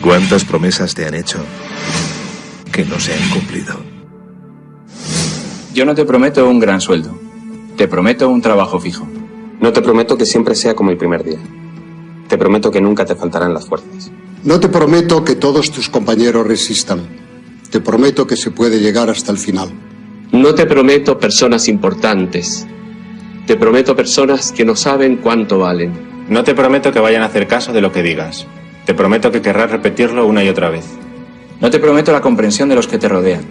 ¿Cuántas promesas te han hecho que no se han cumplido? Yo no te prometo un gran sueldo. Te prometo un trabajo fijo. No te prometo que siempre sea como el primer día. Te prometo que nunca te faltarán las fuerzas. No te prometo que todos tus compañeros resistan. Te prometo que se puede llegar hasta el final. No te prometo personas importantes. Te prometo personas que no saben cuánto valen. No te prometo que vayan a hacer caso de lo que digas. Te prometo que querrás repetirlo una y otra vez. No te prometo la comprensión de los que te rodean.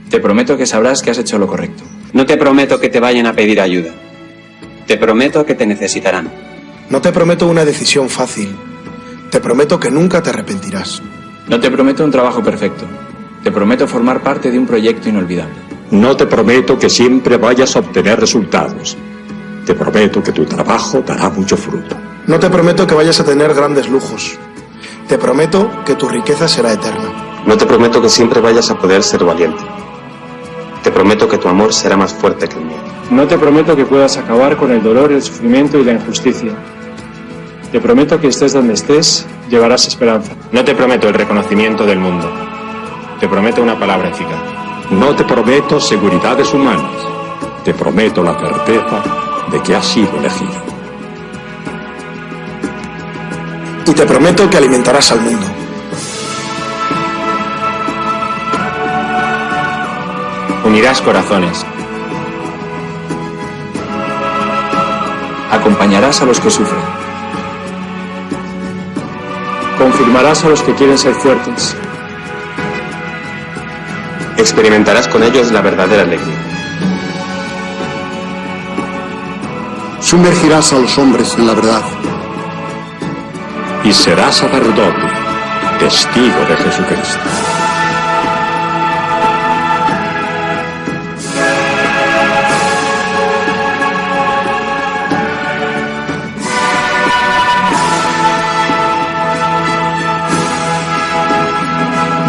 Te prometo que sabrás que has hecho lo correcto. No te prometo que te vayan a pedir ayuda. Te prometo que te necesitarán. No te prometo una decisión fácil. Te prometo que nunca te arrepentirás. No te prometo un trabajo perfecto. Te prometo formar parte de un proyecto inolvidable. No te prometo que siempre vayas a obtener resultados. Te prometo que tu trabajo dará mucho fruto. No te prometo que vayas a tener grandes lujos. Te prometo que tu riqueza será eterna. No te prometo que siempre vayas a poder ser valiente. Te prometo que tu amor será más fuerte que el mío. No te prometo que puedas acabar con el dolor, el sufrimiento y la injusticia. Te prometo que estés donde estés, llevarás esperanza. No te prometo el reconocimiento del mundo. Te prometo una palabra eficaz. No te prometo seguridades humanas. Te prometo la certeza de que has sido elegido. Y te prometo que alimentarás al mundo. Unirás corazones. Acompañarás a los que sufren. Confirmarás a los que quieren ser fuertes. Experimentarás con ellos la verdadera alegría. Sumergirás a los hombres en la verdad. Y serás sacerdote, testigo de Jesucristo.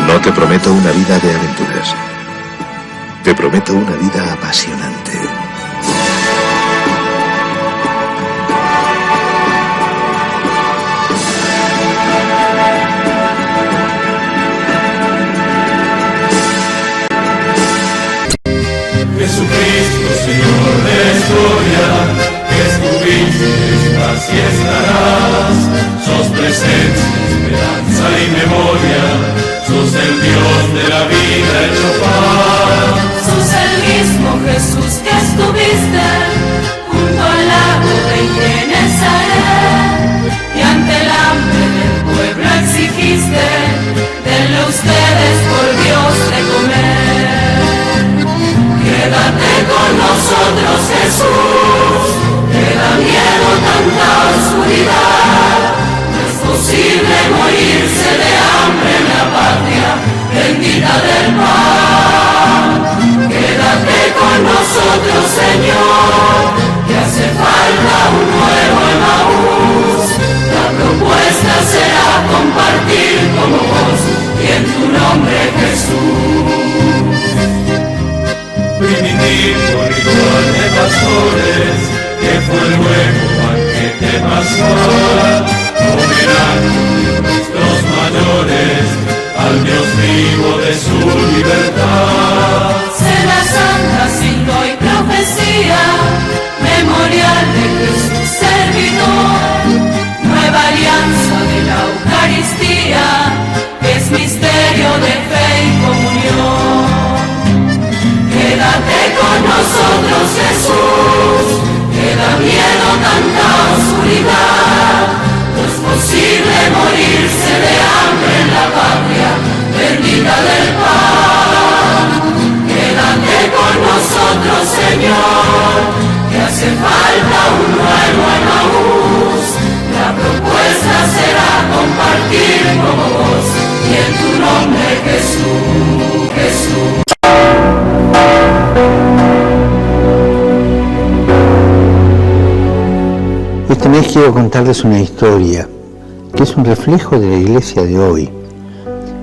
No te prometo una vida de aventuras. Te prometo una vida apasionante. Jesucristo, Señor de la historia, que estuviste, estás y estarás. Sos presencia, esperanza y memoria. Sos el Dios de la vida hecho paz. Sos el mismo Jesús que estuviste junto al lago de Genesaret, y ante el hambre del pueblo exigiste, denle ustedes por Dios de comer. Quédate con nosotros, Jesús, que da miedo tanta oscuridad. No es posible morirse de hambre en la patria bendita del pan. Quédate con nosotros, Señor, que hace falta un nuevo Emaús. La propuesta será compartir como vos y en tu nombre, Jesús. Primitivo ritual de pastores, que fue luego banquete pascual, homenaje de nuestros mayores al Dios vivo de su libertad. Cena santa, signo y profecía, memorial de Jesús servidor, nueva alianza de la Eucaristía, que es misterio de fe y comunión. Quédate con nosotros, Jesús, que da miedo tanta oscuridad. No es posible morirse de hambre en la patria bendita del pan. Quédate con nosotros, Señor, que hace falta un nuevo Emaús. La propuesta será compartir como vos y en tu nombre, Jesús, Jesús. Esta vez quiero contarles una historia que es un reflejo de la iglesia de hoy.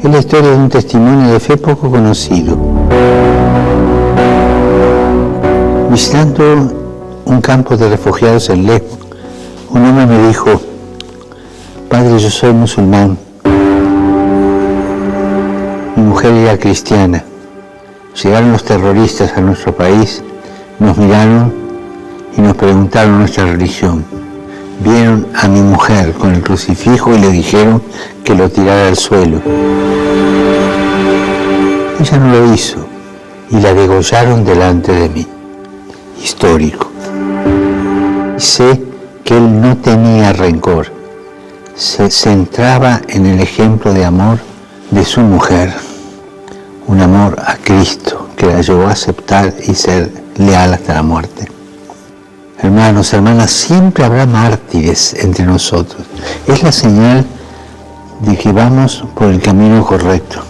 Es la historia de un testimonio de fe poco conocido. Visitando un campo de refugiados en Lesbos, un hombre me dijo: Padre, yo soy musulmán, mujer era cristiana. Llegaron los terroristas a nuestro país, nos miraron y nos preguntaron nuestra religión. Vieron a mi mujer con el crucifijo y le dijeron que lo tirara al suelo. Ella no lo hizo y la degollaron delante de mí. Histórico. Sé que él no tenía rencor. Se centraba en el ejemplo de amor de su mujer. Un amor a Cristo que la llevó a aceptar y ser leal hasta la muerte. Hermanos, hermanas, siempre habrá mártires entre nosotros. Es la señal de que vamos por el camino correcto.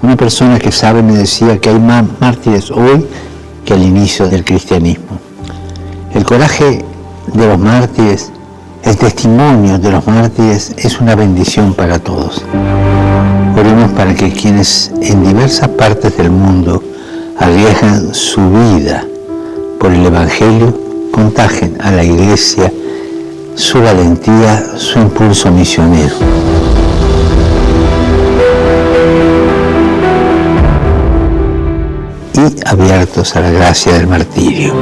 Una persona que sabe me decía que hay más mártires hoy que al inicio del cristianismo. El coraje de los mártires, el testimonio de los mártires es una bendición para todos. Oremos para que quienes en diversas partes del mundo arriesgan su vida por el Evangelio contagien a la Iglesia su valentía, su impulso misionero. Y abiertos a la gracia del martirio.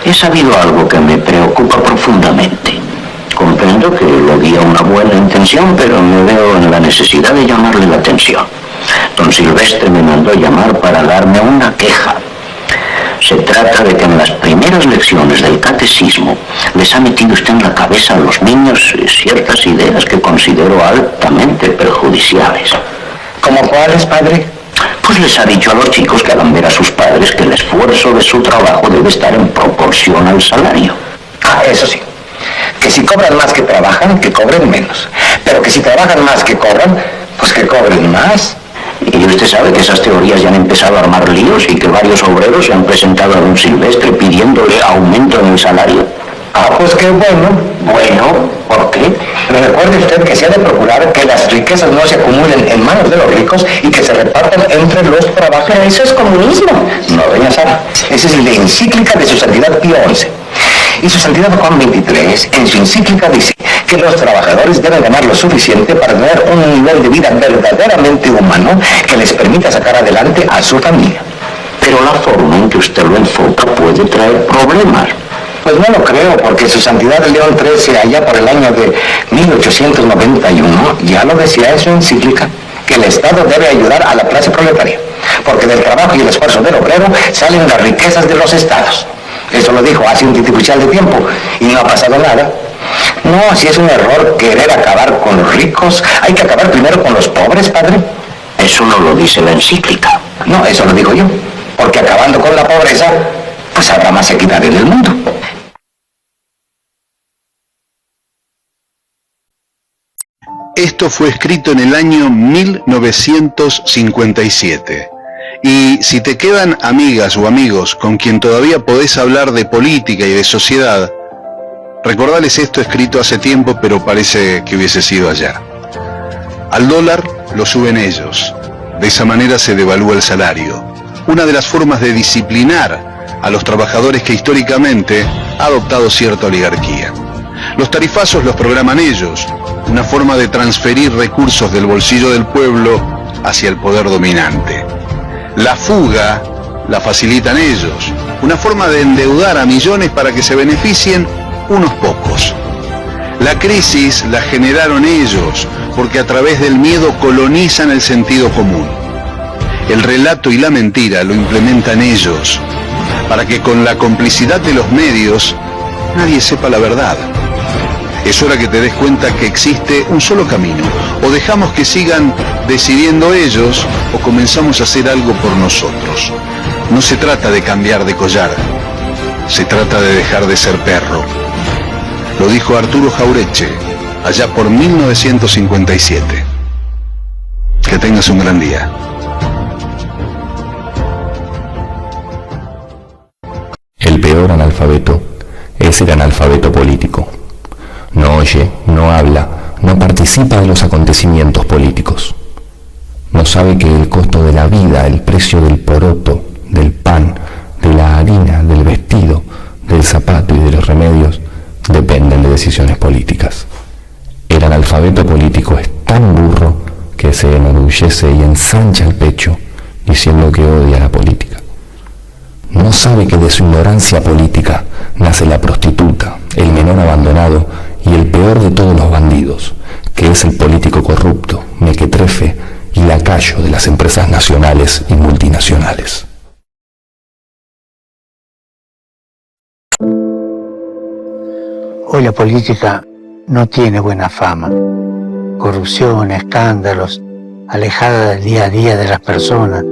He sabido algo que me preocupa profundamente. Comprendo que lo guía una buena intención, pero me veo en la necesidad de llamarle la atención. Don Silvestre me mandó llamar para darme una queja. Se trata de que en las primeras lecciones del catecismo les ha metido usted en la cabeza a los niños ciertas ideas que considero altamente perjudiciales. ¿Cómo cuáles, padre? Pues les ha dicho a los chicos que hagan ver a sus padres que el esfuerzo de su trabajo debe estar en proporción al salario. Ah, eso sí. Que si cobran más que trabajan, que cobren menos. Pero que si trabajan más que cobran, pues que cobren más. Y usted sabe que esas teorías ya han empezado a armar líos y que varios obreros se han presentado a don Silvestre pidiéndole aumento en el salario. Ah, pues qué bueno. Bueno, ¿por qué? Pero recuerde usted que se ha de procurar que las riquezas no se acumulen en manos de los ricos y que se repartan entre los trabajadores. Pero eso es comunismo. No, doña Sara. Esa es la encíclica de su santidad Pío XI. Y su santidad Juan XXIII, en su encíclica, dice que los trabajadores deben ganar lo suficiente para tener un nivel de vida verdaderamente humano que les permita sacar adelante a su familia. Pero la forma en que usted lo enfoca puede traer problemas. Pues no lo creo, porque su santidad León XIII, allá por el año de 1891, ya lo decía en su encíclica, que el Estado debe ayudar a la clase proletaria, porque del trabajo y el esfuerzo del obrero salen las riquezas de los estados. Eso lo dijo hace un titipuchal de tiempo y no ha pasado nada. No, si es un error querer acabar con los ricos, hay que acabar primero con los pobres, padre. Eso no lo dice la encíclica. No, eso lo digo yo, porque acabando con la pobreza, pues habrá más equidad en el mundo. Esto fue escrito en el año 1957. Y si te quedan amigas o amigos con quien todavía podés hablar de política y de sociedad, recordales esto escrito hace tiempo, pero parece que hubiese sido allá. Al dólar lo suben ellos. De esa manera se devalúa el salario. Una de las formas de disciplinar a los trabajadores que históricamente ha adoptado cierta oligarquía. Los tarifazos los programan ellos. Una forma de transferir recursos del bolsillo del pueblo hacia el poder dominante. La fuga la facilitan ellos, una forma de endeudar a millones para que se beneficien unos pocos. La crisis la generaron ellos, porque a través del miedo colonizan el sentido común. El relato y la mentira lo implementan ellos, para que con la complicidad de los medios nadie sepa la verdad. Es hora que te des cuenta que existe un solo camino. O dejamos que sigan decidiendo ellos, o comenzamos a hacer algo por nosotros. No se trata de cambiar de collar, se trata de dejar de ser perro. Lo dijo Arturo Jauretche, allá por 1957. Que tengas un gran día. El peor analfabeto es el analfabeto político. No oye, no habla, no participa de los acontecimientos políticos. No sabe que el costo de la vida, el precio del poroto, del pan, de la harina, del vestido, del zapato y de los remedios dependen de decisiones políticas. enorgullece y ensancha el pecho diciendo que odia la política. No sabe que de su ignorancia política nace la prostituta, el menor abandonado y el peor de todos los bandidos, que es el político corrupto, mequetrefe y lacayo de las empresas nacionales y multinacionales. Hoy la política no tiene buena fama. Corrupción, escándalos, alejada del día a día de las personas.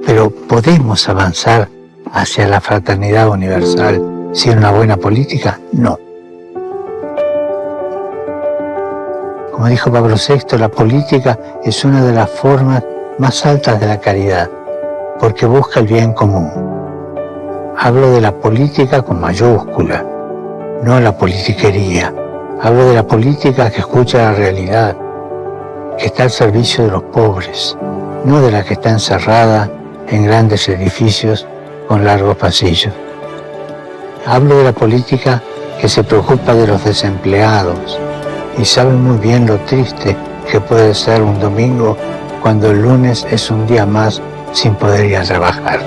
Pero ¿podemos avanzar hacia la fraternidad universal sin una buena política? No. Como dijo Pablo VI, la política es una de las formas más altas de la caridad, porque busca el bien común. Hablo de la política con mayúscula, no la politiquería. Hablo de la política que escucha la realidad, que está al servicio de los pobres, no de la que está encerrada en grandes edificios con largos pasillos. Hablo de la política que se preocupa de los desempleados y sabe muy bien lo triste que puede ser un domingo cuando el lunes es un día más sin poder ir a trabajar.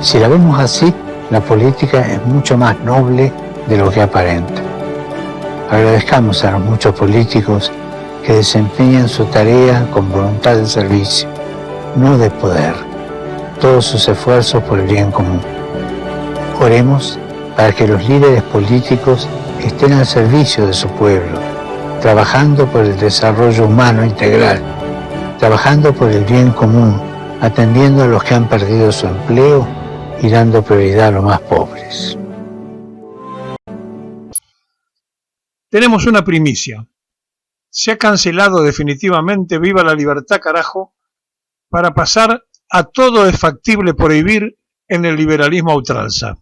Si la vemos así, la política es mucho más noble de lo que aparenta. Agradezcamos a los muchos políticos que desempeñan su tarea con voluntad de servicio, no de poder, todos sus esfuerzos por el bien común. Oremos para que los líderes políticos estén al servicio de su pueblo, trabajando por el desarrollo humano integral, trabajando por el bien común, atendiendo a los que han perdido su empleo y dando prioridad a los más pobres. Tenemos una primicia. Se ha cancelado definitivamente Viva la Libertad, carajo, para pasar a todo es factible prohibir en el liberalismo a ultranza.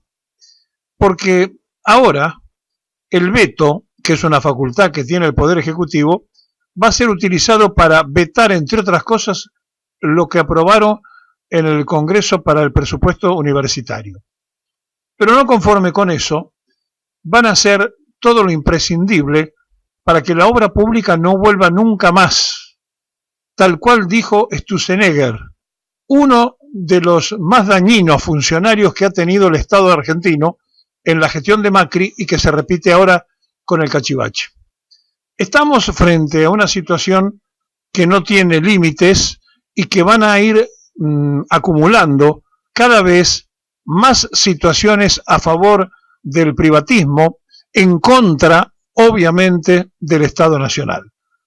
Porque ahora el veto, que es una facultad que tiene el Poder Ejecutivo, va a ser utilizado para vetar, entre otras cosas, lo que aprobaron en el Congreso para el presupuesto universitario. Pero no conforme con eso, van a hacer todo lo imprescindible para que la obra pública no vuelva nunca más, tal cual dijo Sturzenegger, uno de los más dañinos funcionarios que ha tenido el Estado argentino en la gestión de Macri y que se repite ahora con el cachivache. Estamos frente a una situación que no tiene límites y que van a ir acumulando cada vez más situaciones a favor del privatismo, en contra, obviamente, del Estado Nacional.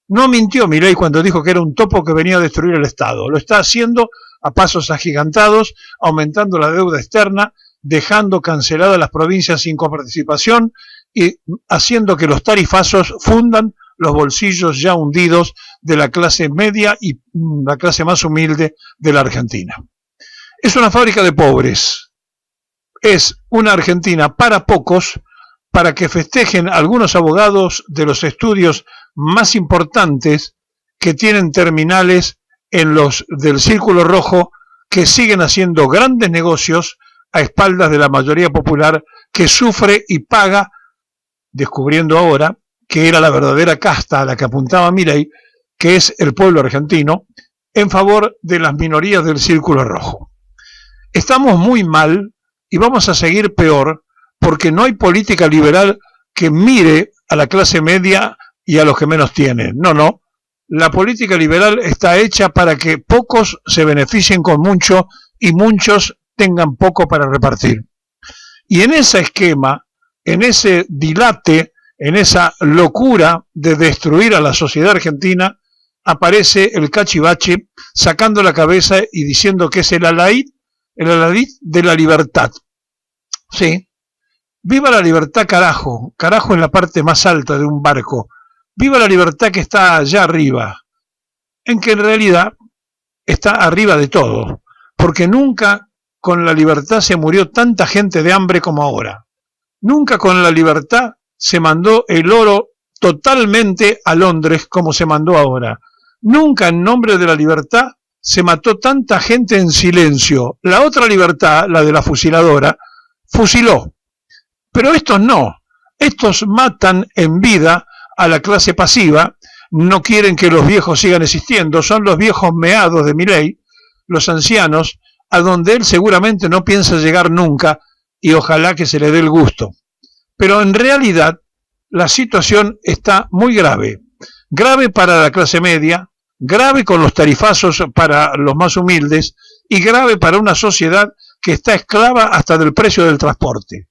No mintió Milei cuando dijo que era un topo que venía a destruir el Estado. Lo está haciendo a pasos agigantados, aumentando la deuda externa, dejando canceladas las provincias sin coparticipación y haciendo que los tarifazos fundan los bolsillos ya hundidos de la clase media y la clase más humilde de la Argentina. Es una fábrica de pobres. Es una Argentina para pocos, para que festejen algunos abogados de los estudios más importantes que tienen terminales en los del Círculo Rojo, que siguen haciendo grandes negocios a espaldas de la mayoría popular que sufre y paga, descubriendo ahora que era la verdadera casta a la que apuntaba Milei, que es el pueblo argentino, en favor de las minorías del Círculo Rojo. Estamos muy mal y vamos a seguir peor, porque no hay política liberal que mire a la clase media y a los que menos tienen. No. La política liberal está hecha para que pocos se beneficien con mucho y muchos tengan poco para repartir. Y en ese esquema, en ese dilate, en esa locura de destruir a la sociedad argentina, aparece el cachivache sacando la cabeza y diciendo que es el aladid de la libertad. Sí. Viva la libertad, carajo. Carajo en la parte más alta de un barco. Viva la libertad que está allá arriba. En que en realidad está arriba de todo. Porque nunca con la libertad se murió tanta gente de hambre como ahora. Nunca con la libertad se mandó el oro totalmente a Londres como se mandó ahora. Nunca en nombre de la libertad se mató tanta gente en silencio. La otra libertad, la de la fusiladora, fusiló. Pero estos no, estos matan en vida a la clase pasiva no quieren que los viejos sigan existiendo, son los viejos meados de Milei, los ancianos, a donde él seguramente no piensa llegar nunca y ojalá que se le dé el gusto. Pero en realidad la situación está muy grave, grave para la clase media, grave con los tarifazos para los más humildes y grave para una sociedad que está esclava hasta del precio del transporte.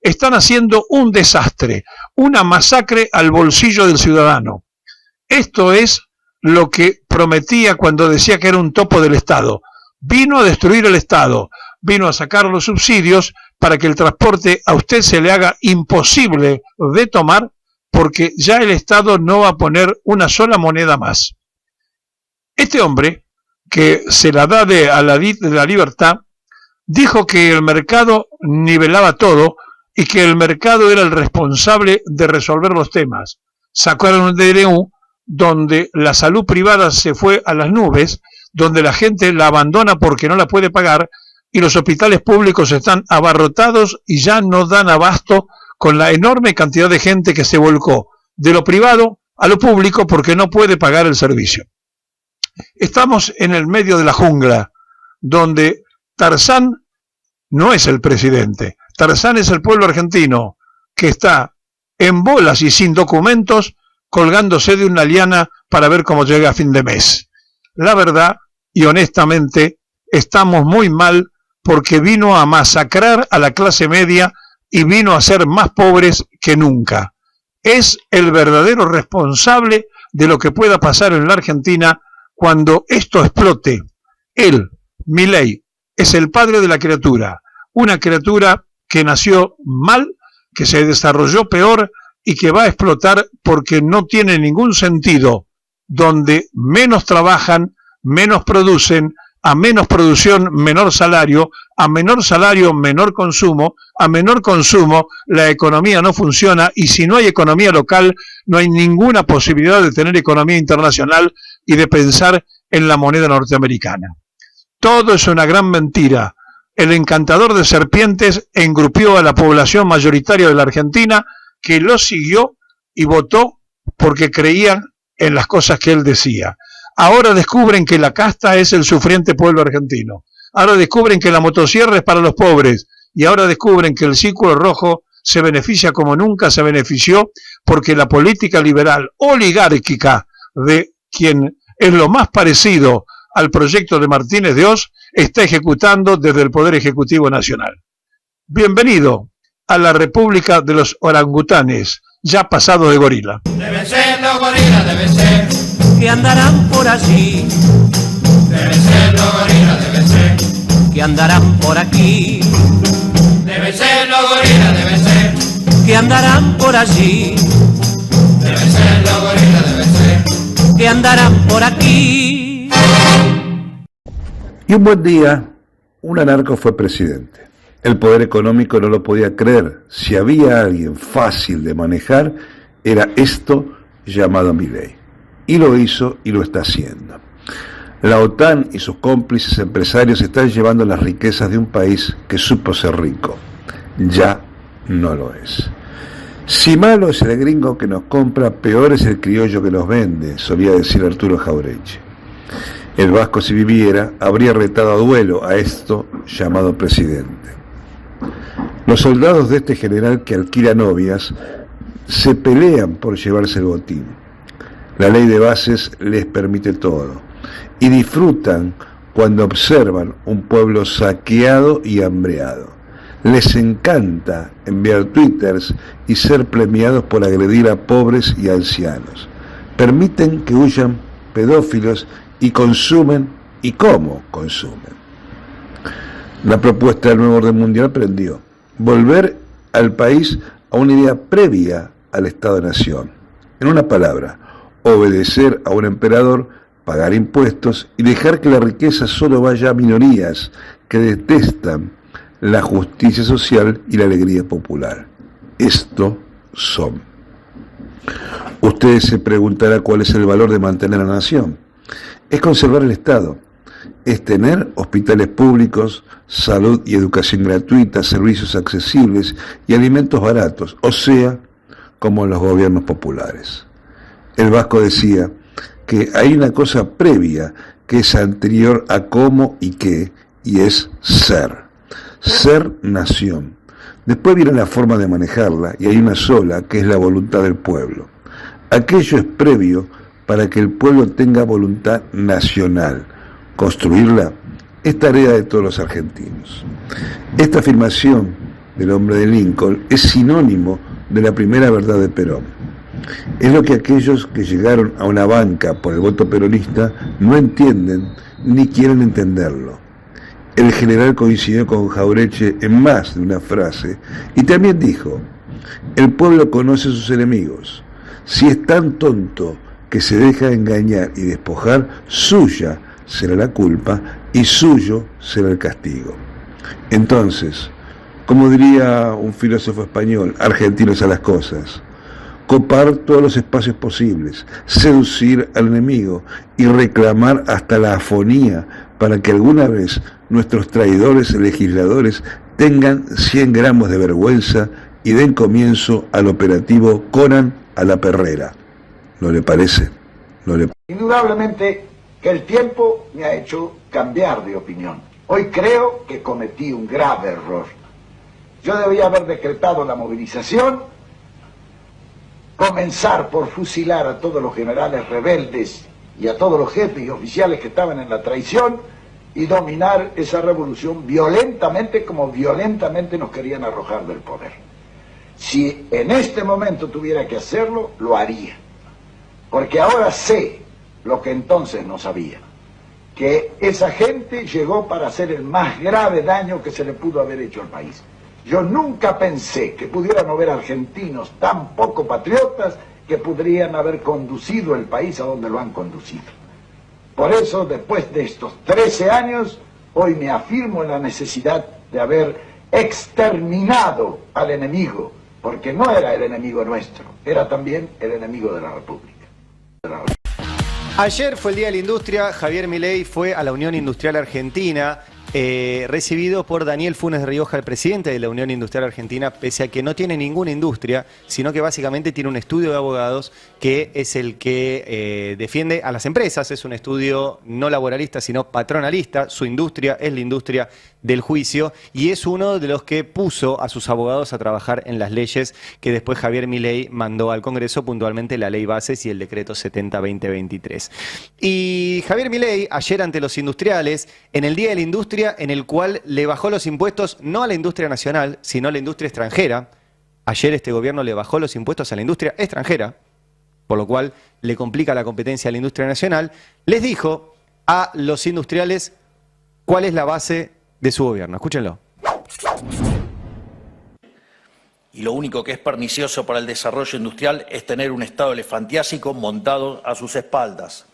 Están haciendo un desastre, una masacre al bolsillo del ciudadano. Esto es lo que prometía cuando decía que era un topo del Estado. Vino a destruir el Estado, vino a sacar los subsidios para que el transporte a usted se le haga imposible de tomar, porque ya el Estado no va a poner una sola moneda más. Este hombre, que se la da de la libertad, dijo que el mercado nivelaba todo y que el mercado era el responsable de resolver los temas. Sacaron un DNU donde la salud privada se fue a las nubes, donde la gente la abandona porque no la puede pagar y los hospitales públicos están abarrotados y ya no dan abasto con la enorme cantidad de gente que se volcó de lo privado a lo público porque no puede pagar el servicio. Estamos en el medio de la jungla, donde Tarzán no es el presidente. Tarzán es el pueblo argentino que está en bolas y sin documentos, colgándose de una liana para ver cómo llega a fin de mes. La verdad, y honestamente, estamos muy mal porque vino a masacrar a la clase media y vino a ser más pobres que nunca. Es el verdadero responsable de lo que pueda pasar en la Argentina cuando esto explote. Él, Milei, es el padre de la criatura, una criatura que nació mal, que se desarrolló peor y que va a explotar porque no tiene ningún sentido, donde menos trabajan, menos producen, a menos producción, menor salario, a menor salario, menor consumo, a menor consumo, la economía no funciona y si no hay economía local, no hay ninguna posibilidad de tener economía internacional y de pensar en la moneda norteamericana. Todo es una gran mentira. El encantador de serpientes engrupió a la población mayoritaria de la Argentina que lo siguió y votó porque creían en las cosas que él decía. Ahora descubren que la casta es el sufriente pueblo argentino. Ahora descubren que la motosierra es para los pobres. Y ahora descubren que el Círculo Rojo se beneficia como nunca se benefició porque la política liberal oligárquica de quien es lo más parecido al proyecto de Martínez de Oz está ejecutando desde el Poder Ejecutivo Nacional. Bienvenido a la República de los Orangutanes, ya pasado de gorila. Deben ser los gorilas, deben ser, que andarán por allí, deben ser los gorilas, deben ser, que andarán por aquí, deben ser los gorilas, deben ser, que andarán por allí, deben ser los gorilas, deben ser, que andarán por aquí. Y un buen día, un anarco fue presidente. El poder económico no lo podía creer. Si había alguien fácil de manejar, era esto llamado Milei. Y lo hizo y lo está haciendo. La OTAN y sus cómplices empresarios están llevando las riquezas de un país que supo ser rico. Ya no lo es. Si malo es el gringo que nos compra, peor es el criollo que nos vende, solía decir Arturo Jauretche. El vasco, si viviera, habría retado a duelo a esto llamado presidente. Los soldados de este general que alquila novias se pelean por llevarse el botín. La ley de bases les permite todo y disfrutan cuando observan un pueblo saqueado y hambreado. Les encanta enviar twitters y ser premiados por agredir a pobres y ancianos. Permiten que huyan pedófilos y consumen, y cómo consumen. La propuesta del nuevo orden mundial prendió. Volver al país a una idea previa al Estado-Nación. En una palabra, obedecer a un emperador, pagar impuestos y dejar que la riqueza solo vaya a minorías que detestan la justicia social y la alegría popular. Esto son. Ustedes se preguntarán cuál es el valor de mantener a la nación. Es conservar el Estado. Es tener hospitales públicos, salud y educación gratuita, servicios accesibles y alimentos baratos, o sea, como en los gobiernos populares. El vasco decía que hay una cosa previa que es anterior a cómo y qué, y es ser. Ser nación. Después viene la forma de manejarla, y hay una sola, que es la voluntad del pueblo. Aquello es previo para que el pueblo tenga voluntad nacional. Construirla es tarea de todos los argentinos. Esta afirmación del hombre de Lincoln es sinónimo de la primera verdad de Perón. Es lo que aquellos que llegaron a una banca por el voto peronista no entienden ni quieren entenderlo. El general coincidió con Jauretche en más de una frase y también dijo: el pueblo conoce a sus enemigos. Si es tan tonto que se deja engañar y despojar, suya será la culpa y suyo será el castigo. Entonces, como diría un filósofo español, argentinos a las cosas: copar todos los espacios posibles, seducir al enemigo y reclamar hasta la afonía para que alguna vez nuestros traidores legisladores tengan 100 gramos de vergüenza y den comienzo al operativo Conan a la Perrera. ¿No le parece? ¿No le... Indudablemente que el tiempo me ha hecho cambiar de opinión. Hoy creo que cometí un grave error. Yo debía haber decretado la movilización, comenzar por fusilar a todos los generales rebeldes y a todos los jefes y oficiales que estaban en la traición y dominar esa revolución violentamente como violentamente nos querían arrojar del poder. Si en este momento tuviera que hacerlo, lo haría. Porque ahora sé lo que entonces no sabía, que esa gente llegó para hacer el más grave daño que se le pudo haber hecho al país. Yo nunca pensé que pudieran haber argentinos tan poco patriotas que podrían haber conducido el país a donde lo han conducido. Por eso, después de estos 13 años, hoy me afirmo en la necesidad de haber exterminado al enemigo, porque no era el enemigo nuestro, era también el enemigo de la República. Ayer fue el Día de la Industria. Javier Milei fue a la Unión Industrial Argentina, recibido por Daniel Funes de Rioja, el presidente de la Unión Industrial Argentina, pese a que no tiene ninguna industria, sino que básicamente tiene un estudio de abogados que es el que defiende a las empresas. Es un estudio no laboralista, sino patronalista. Su industria es la industria del juicio y es uno de los que puso a sus abogados a trabajar en las leyes que después Javier Milei mandó al Congreso, puntualmente la Ley Bases y el Decreto 70-2023. Y Javier Milei, ayer ante los industriales, en el Día de la Industria, en el cual le bajó los impuestos no a la industria nacional, sino a la industria extranjera. Ayer este gobierno le bajó los impuestos a la industria extranjera, por lo cual le complica la competencia a la industria nacional. Les dijo a los industriales cuál es la base de su gobierno. Escúchenlo. Y lo único que es pernicioso para el desarrollo industrial es tener un Estado elefantiásico montado a sus espaldas.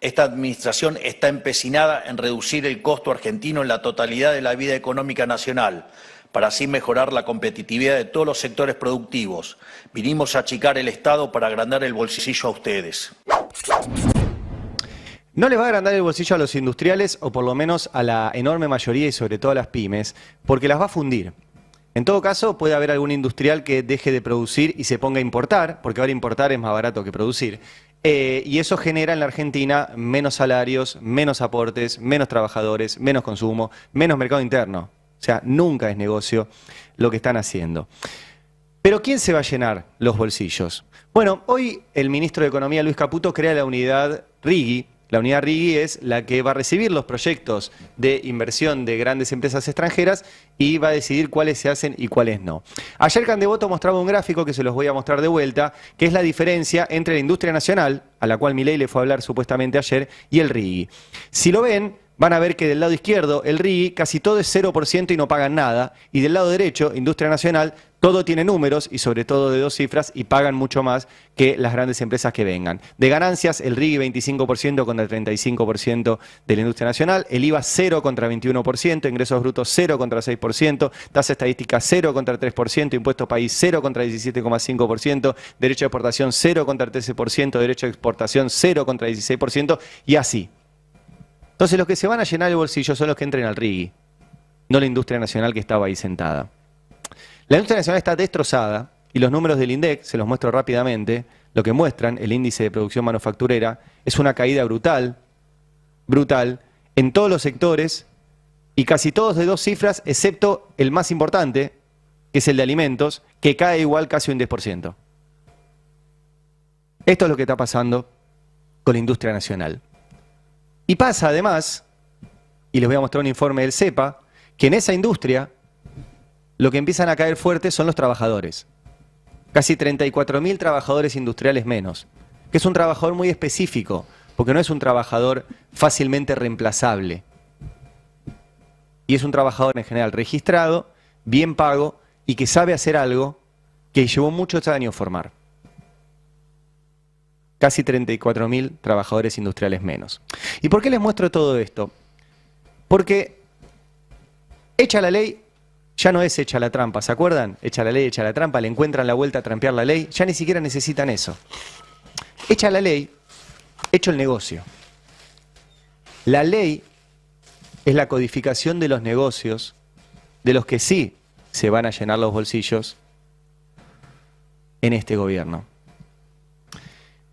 Esta administración está empecinada en reducir el costo argentino en la totalidad de la vida económica nacional, para así mejorar la competitividad de todos los sectores productivos. Vinimos a achicar el Estado para agrandar el bolsillo a ustedes. No les va a agrandar el bolsillo a los industriales, o por lo menos a la enorme mayoría y sobre todo a las pymes, porque las va a fundir. En todo caso, puede haber algún industrial que deje de producir y se ponga a importar, porque ahora importar es más barato que producir. Y eso genera en la Argentina menos salarios, menos aportes, menos trabajadores, menos consumo, menos mercado interno. O sea, nunca es negocio lo que están haciendo. Pero ¿quién se va a llenar los bolsillos? Bueno, hoy el ministro de Economía, Luis Caputo, crea la unidad RIGI. La unidad RIGI es la que va a recibir los proyectos de inversión de grandes empresas extranjeras y va a decidir cuáles se hacen y cuáles no. Ayer Candevoto mostraba un gráfico que se los voy a mostrar de vuelta, que es la diferencia entre la industria nacional, a la cual Milei le fue a hablar supuestamente ayer, y el RIGI. Si lo ven, van a ver que del lado izquierdo, el RIGI, casi todo es 0% y no pagan nada, y del lado derecho, industria nacional, todo tiene números y sobre todo de 2 cifras y pagan mucho más que las grandes empresas que vengan. De ganancias, el RIGI 25% contra el 35% de la industria nacional, el IVA 0 contra 21%, ingresos brutos 0 contra 6%, tasa estadística 0 contra 3%, impuesto país 0 contra 17,5%, derecho de exportación 0 contra 13%, derecho de exportación 0 contra 16% y así. Entonces los que se van a llenar el bolsillo son los que entren al RIGI, no la industria nacional que estaba ahí sentada. La industria nacional está destrozada y los números del INDEC, se los muestro rápidamente, lo que muestran, el índice de producción manufacturera, es una caída brutal, en todos los sectores y casi todos de 2 cifras, excepto el más importante, que es el de alimentos, que cae igual casi un 10%. Esto es lo que está pasando con la industria nacional. Y pasa además, y les voy a mostrar un informe del CEPA, que en esa industria lo que empiezan a caer fuerte son los trabajadores. Casi 34.000 trabajadores industriales menos, que es un trabajador muy específico, porque no es un trabajador fácilmente reemplazable. Y es un trabajador en general registrado, bien pago y que sabe hacer algo que llevó muchos años formar. Casi 34.000 trabajadores industriales menos. ¿Y por qué les muestro todo esto? Porque hecha la ley, ya no es hecha la trampa, ¿se acuerdan? Hecha la ley, hecha la trampa, le encuentran la vuelta a trampear la ley, ya ni siquiera necesitan eso. Hecha la ley, hecho el negocio. La ley es la codificación de los negocios, de los que sí se van a llenar los bolsillos en este gobierno.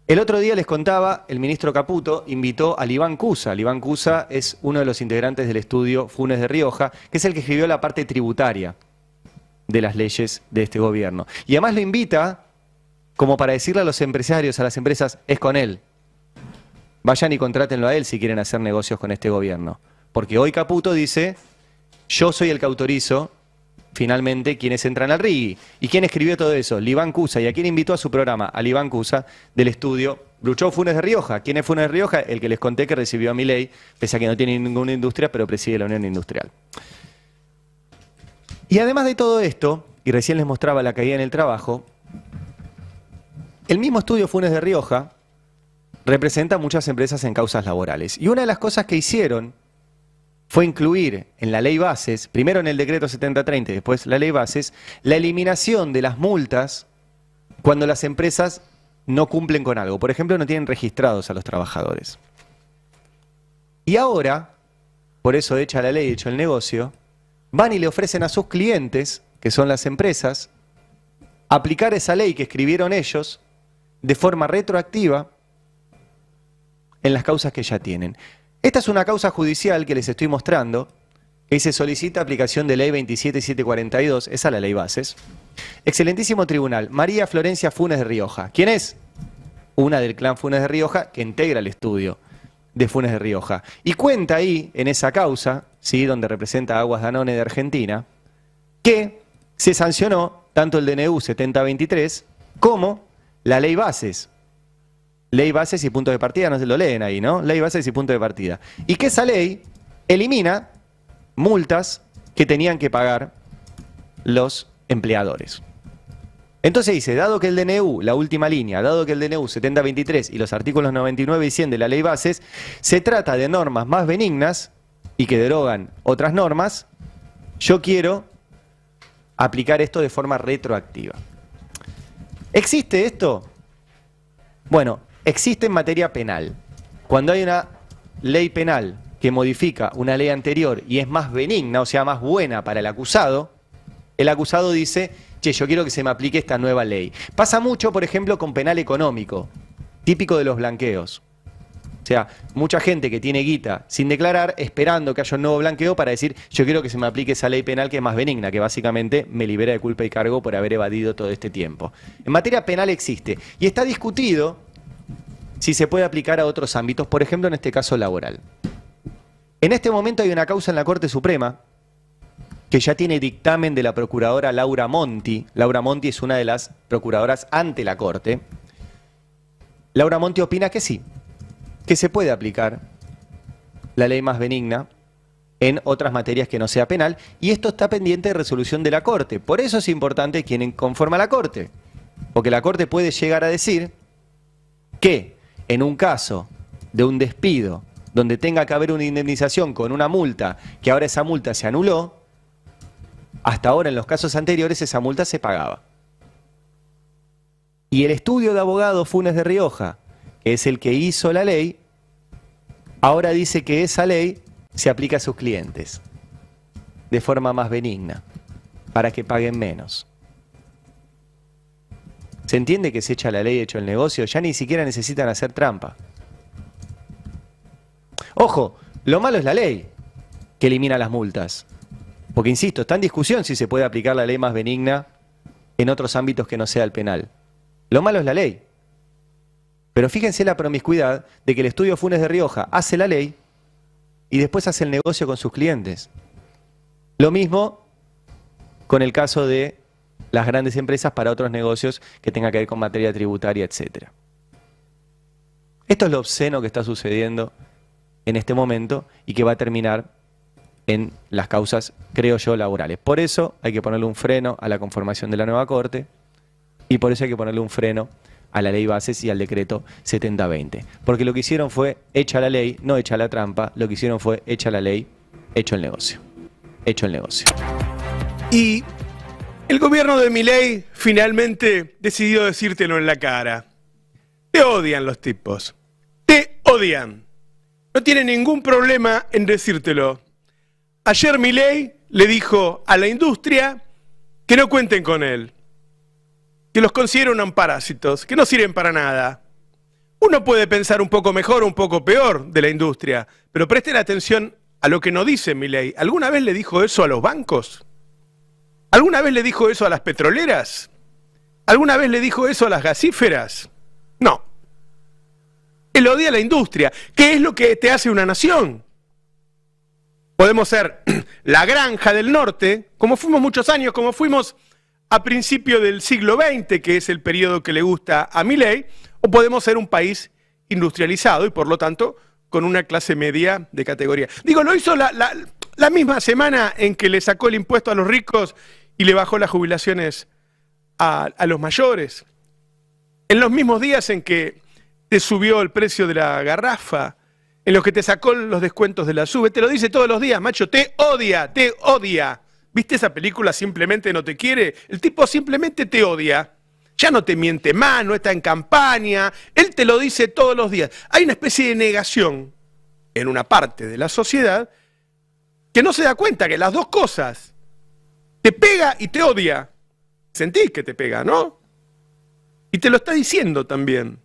El otro día les contaba, el ministro Caputo invitó a Iván Cusa. Iván Cusa es uno de los integrantes del estudio Funes de Rioja, que es el que escribió la parte tributaria de las leyes de este gobierno. Y además lo invita como para decirle a los empresarios, a las empresas, es con él. Vayan y contrátenlo a él si quieren hacer negocios con este gobierno. Porque hoy Caputo dice, yo soy el que autorizo finalmente quienes entran al RIGI. ¿Y quién escribió todo eso? Iván Cusa. ¿Y a quién invitó a su programa? Al Iván Cusa del estudio Bruchó Funes de Rioja. ¿Quién es Funes de Rioja? El que les conté que recibió a Milei, pese a que no tiene ninguna industria, pero preside la Unión Industrial. Y además de todo esto, y recién les mostraba la caída en el trabajo, el mismo estudio Funes de Rioja representa a muchas empresas en causas laborales. Y una de las cosas que hicieron fue incluir en la ley bases, primero en el decreto 7030 y después la ley bases, la eliminación de las multas cuando las empresas no cumplen con algo. Por ejemplo, no tienen registrados a los trabajadores. Y ahora, por eso hecha la ley, hecho el negocio, van y le ofrecen a sus clientes, que son las empresas, aplicar esa ley que escribieron ellos de forma retroactiva en las causas que ya tienen. Esta es una causa judicial que les estoy mostrando, que se solicita aplicación de ley 27742, esa es la ley bases. Excelentísimo tribunal, María Florencia Funes de Rioja. ¿Quién es? Una del clan Funes de Rioja que integra el estudio de Funes de Rioja. Y cuenta ahí, en esa causa, ¿sí?, donde representa Aguas Danone de Argentina, que se sancionó tanto el DNU 7023 como la ley bases. Ley bases y punto de partida, no se lo leen ahí, ¿no? Ley bases y punto de partida. Y que esa ley elimina multas que tenían que pagar los empleadores. Entonces dice, dado que el DNU, la última línea, dado que el DNU 7023 y los artículos 99 y 100 de la ley bases, se trata de normas más benignas y que derogan otras normas, yo quiero aplicar esto de forma retroactiva. ¿Existe esto? Bueno, existe en materia penal. Cuando hay una ley penal que modifica una ley anterior y es más benigna, o sea, más buena para el acusado dice, che, yo quiero que se me aplique esta nueva ley. Pasa mucho, por ejemplo, con penal económico, típico de los blanqueos. O sea, mucha gente que tiene guita sin declarar, esperando que haya un nuevo blanqueo para decir, yo quiero que se me aplique esa ley penal que es más benigna, que básicamente me libera de culpa y cargo por haber evadido todo este tiempo. En materia penal existe, y está discutido si se puede aplicar a otros ámbitos, por ejemplo, en este caso laboral. En este momento hay una causa en la Corte Suprema que ya tiene dictamen de la procuradora Laura Monti. Laura Monti es una de las procuradoras ante la Corte. Laura Monti opina que sí, que se puede aplicar la ley más benigna en otras materias que no sea penal, y esto está pendiente de resolución de la Corte. Por eso es importante quien conforma la Corte, porque la Corte puede llegar a decir que en un caso de un despido donde tenga que haber una indemnización con una multa, que ahora esa multa se anuló, hasta ahora en los casos anteriores esa multa se pagaba. Y el estudio de abogado Funes de Rioja, que es el que hizo la ley, ahora dice que esa ley se aplica a sus clientes de forma más benigna, para que paguen menos. Se entiende que se echa la ley, hecho el negocio, ya ni siquiera necesitan hacer trampa. Ojo, lo malo es la ley que elimina las multas. Porque, insisto, está en discusión si se puede aplicar la ley más benigna en otros ámbitos que no sea el penal. Lo malo es la ley. Pero fíjense la promiscuidad de que el estudio Funes de Rioja hace la ley y después hace el negocio con sus clientes. Lo mismo con el caso de las grandes empresas para otros negocios que tengan que ver con materia tributaria, etc. Esto es lo obsceno que está sucediendo en este momento y que va a terminar en las causas, creo yo, laborales. Por eso hay que ponerle un freno a la conformación de la nueva Corte y por eso hay que ponerle un freno a la ley bases y al decreto 7020. Porque lo que hicieron fue hecha la ley, no hecha la trampa, lo que hicieron fue hecha la ley, hecho el negocio. Hecho el negocio. Y el gobierno de Milei finalmente decidió decírtelo en la cara. Te odian los tipos. Te odian. No tiene ningún problema en decírtelo. Ayer Milei le dijo a la industria que no cuenten con él, que los consideran parásitos, que no sirven para nada. Uno puede pensar un poco mejor o un poco peor de la industria, pero presten atención a lo que no dice Milei. ¿Alguna vez le dijo eso a los bancos? ¿Alguna vez le dijo eso a las petroleras? ¿Alguna vez le dijo eso a las gasíferas? No. Él odia a la industria. ¿Qué es lo que te hace una nación? Podemos ser la granja del norte, como fuimos muchos años, como fuimos a principio del siglo XX, que es el periodo que le gusta a Milei, o podemos ser un país industrializado y por lo tanto con una clase media de categoría. Digo, lo hizo la misma semana en que le sacó el impuesto a los ricos y le bajó las jubilaciones a los mayores. En los mismos días en que te subió el precio de la garrafa, en los que te sacó los descuentos de la SUBE, te lo dice todos los días, macho, te odia, te odia. ¿Viste esa película Simplemente no te quiere? El tipo simplemente te odia. Ya no te miente más, no está en campaña, él te lo dice todos los días. Hay una especie de negación en una parte de la sociedad que no se da cuenta que las dos cosas, te pega y te odia. Sentís que te pega, ¿no? Y te lo está diciendo también.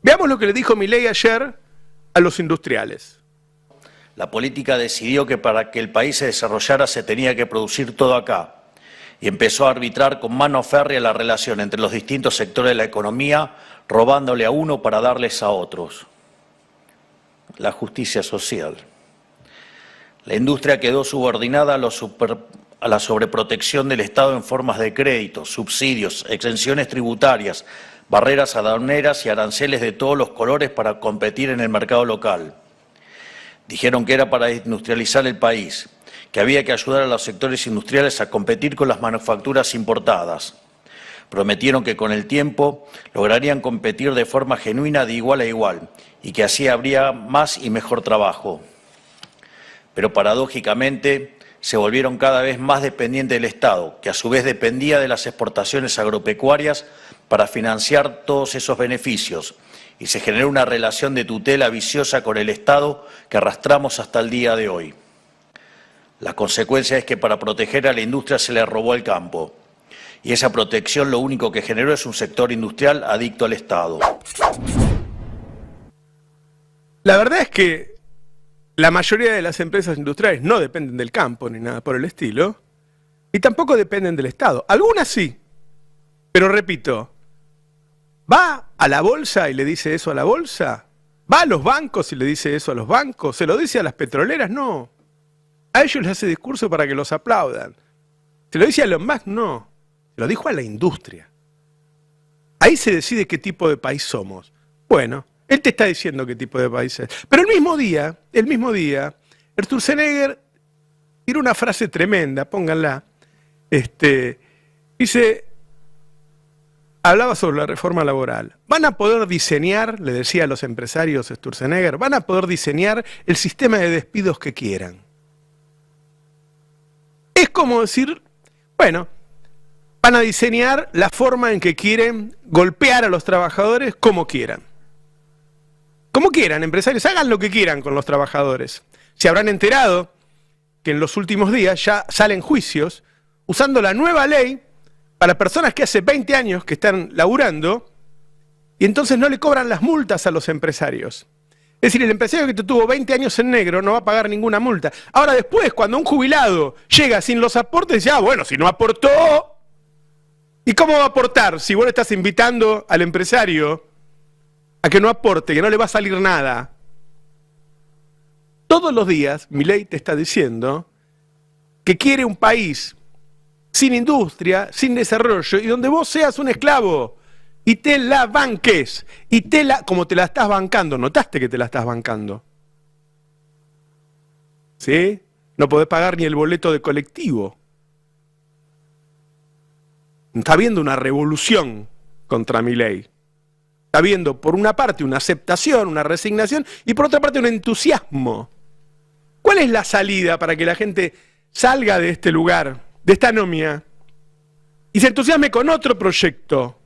Veamos lo que le dijo Milei ayer a los industriales. La política decidió que para que el país se desarrollara se tenía que producir todo acá y empezó a arbitrar con mano férrea la relación entre los distintos sectores de la economía, robándole a uno para darles a otros. La justicia social. La industria quedó subordinada a la sobreprotección del Estado en formas de créditos, subsidios, exenciones tributarias, barreras aduaneras y aranceles de todos los colores para competir en el mercado local. Dijeron que era para industrializar el país, que había que ayudar a los sectores industriales a competir con las manufacturas importadas. Prometieron que con el tiempo lograrían competir de forma genuina de igual a igual y que así habría más y mejor trabajo. Pero paradójicamente se volvieron cada vez más dependientes del Estado, que a su vez dependía de las exportaciones agropecuarias para financiar todos esos beneficios, y se generó una relación de tutela viciosa con el Estado que arrastramos hasta el día de hoy. La consecuencia es que para proteger a la industria se le robó el campo, y esa protección lo único que generó es un sector industrial adicto al Estado. La verdad es que la mayoría de las empresas industriales no dependen del campo ni nada por el estilo, y tampoco dependen del Estado. Algunas sí, pero repito, ¿va a la bolsa y le dice eso a la bolsa? ¿Va a los bancos y le dice eso a los bancos? ¿Se lo dice a las petroleras? No. A ellos les hace discurso para que los aplaudan. ¿Se lo dice a Elon Musk? No. Se lo dijo a la industria. Ahí se decide qué tipo de país somos. Bueno, él te está diciendo qué tipo de país es. Pero el mismo día, Sturzenegger tiró una frase tremenda, pónganla. Dice, hablaba sobre la reforma laboral. Van a poder diseñar, le decía a los empresarios Sturzenegger, van a poder diseñar el sistema de despidos que quieran. Es como decir, bueno, van a diseñar la forma en que quieren golpear a los trabajadores como quieran. Como quieran, empresarios, hagan lo que quieran con los trabajadores. Se habrán enterado que en los últimos días ya salen juicios usando la nueva ley para personas que hace 20 años que están laburando y entonces no le cobran las multas a los empresarios. Es decir, el empresario que te tuvo 20 años en negro no va a pagar ninguna multa. Ahora después, cuando un jubilado llega sin los aportes, dice, bueno, si no aportó, ¿y cómo va a aportar si vos le estás invitando al empresario a que no aporte, que no le va a salir nada? Todos los días, Milei te está diciendo que quiere un país sin industria, sin desarrollo, y donde vos seas un esclavo y te la banques, y como te la estás bancando, ¿notaste que te la estás bancando? ¿Sí? No podés pagar ni el boleto de colectivo. Está habiendo una revolución contra Milei. Está habiendo, por una parte, una aceptación, una resignación, y por otra parte, un entusiasmo. ¿Cuál es la salida para que la gente salga de este lugar, de esta anomia, y se entusiasme con otro proyecto?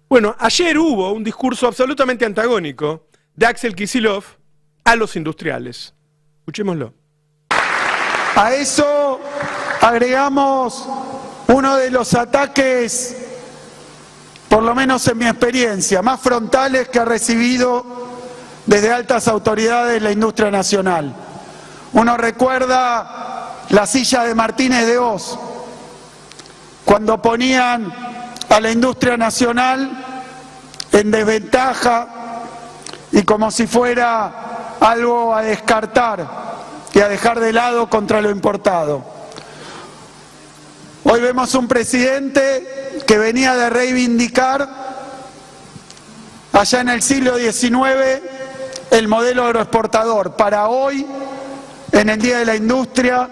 Bueno, ayer hubo un discurso absolutamente antagónico de Axel Kicillof a los industriales. Escuchémoslo. A eso agregamos uno de los ataques, por lo menos en mi experiencia, más frontales que ha recibido desde altas autoridades de la industria nacional. Uno recuerda la silla de Martínez de Hoz, cuando ponían a la industria nacional en desventaja y como si fuera algo a descartar y a dejar de lado contra lo importado. Hoy vemos un presidente que venía de reivindicar allá en el siglo XIX el modelo agroexportador, para hoy, en el Día de la Industria,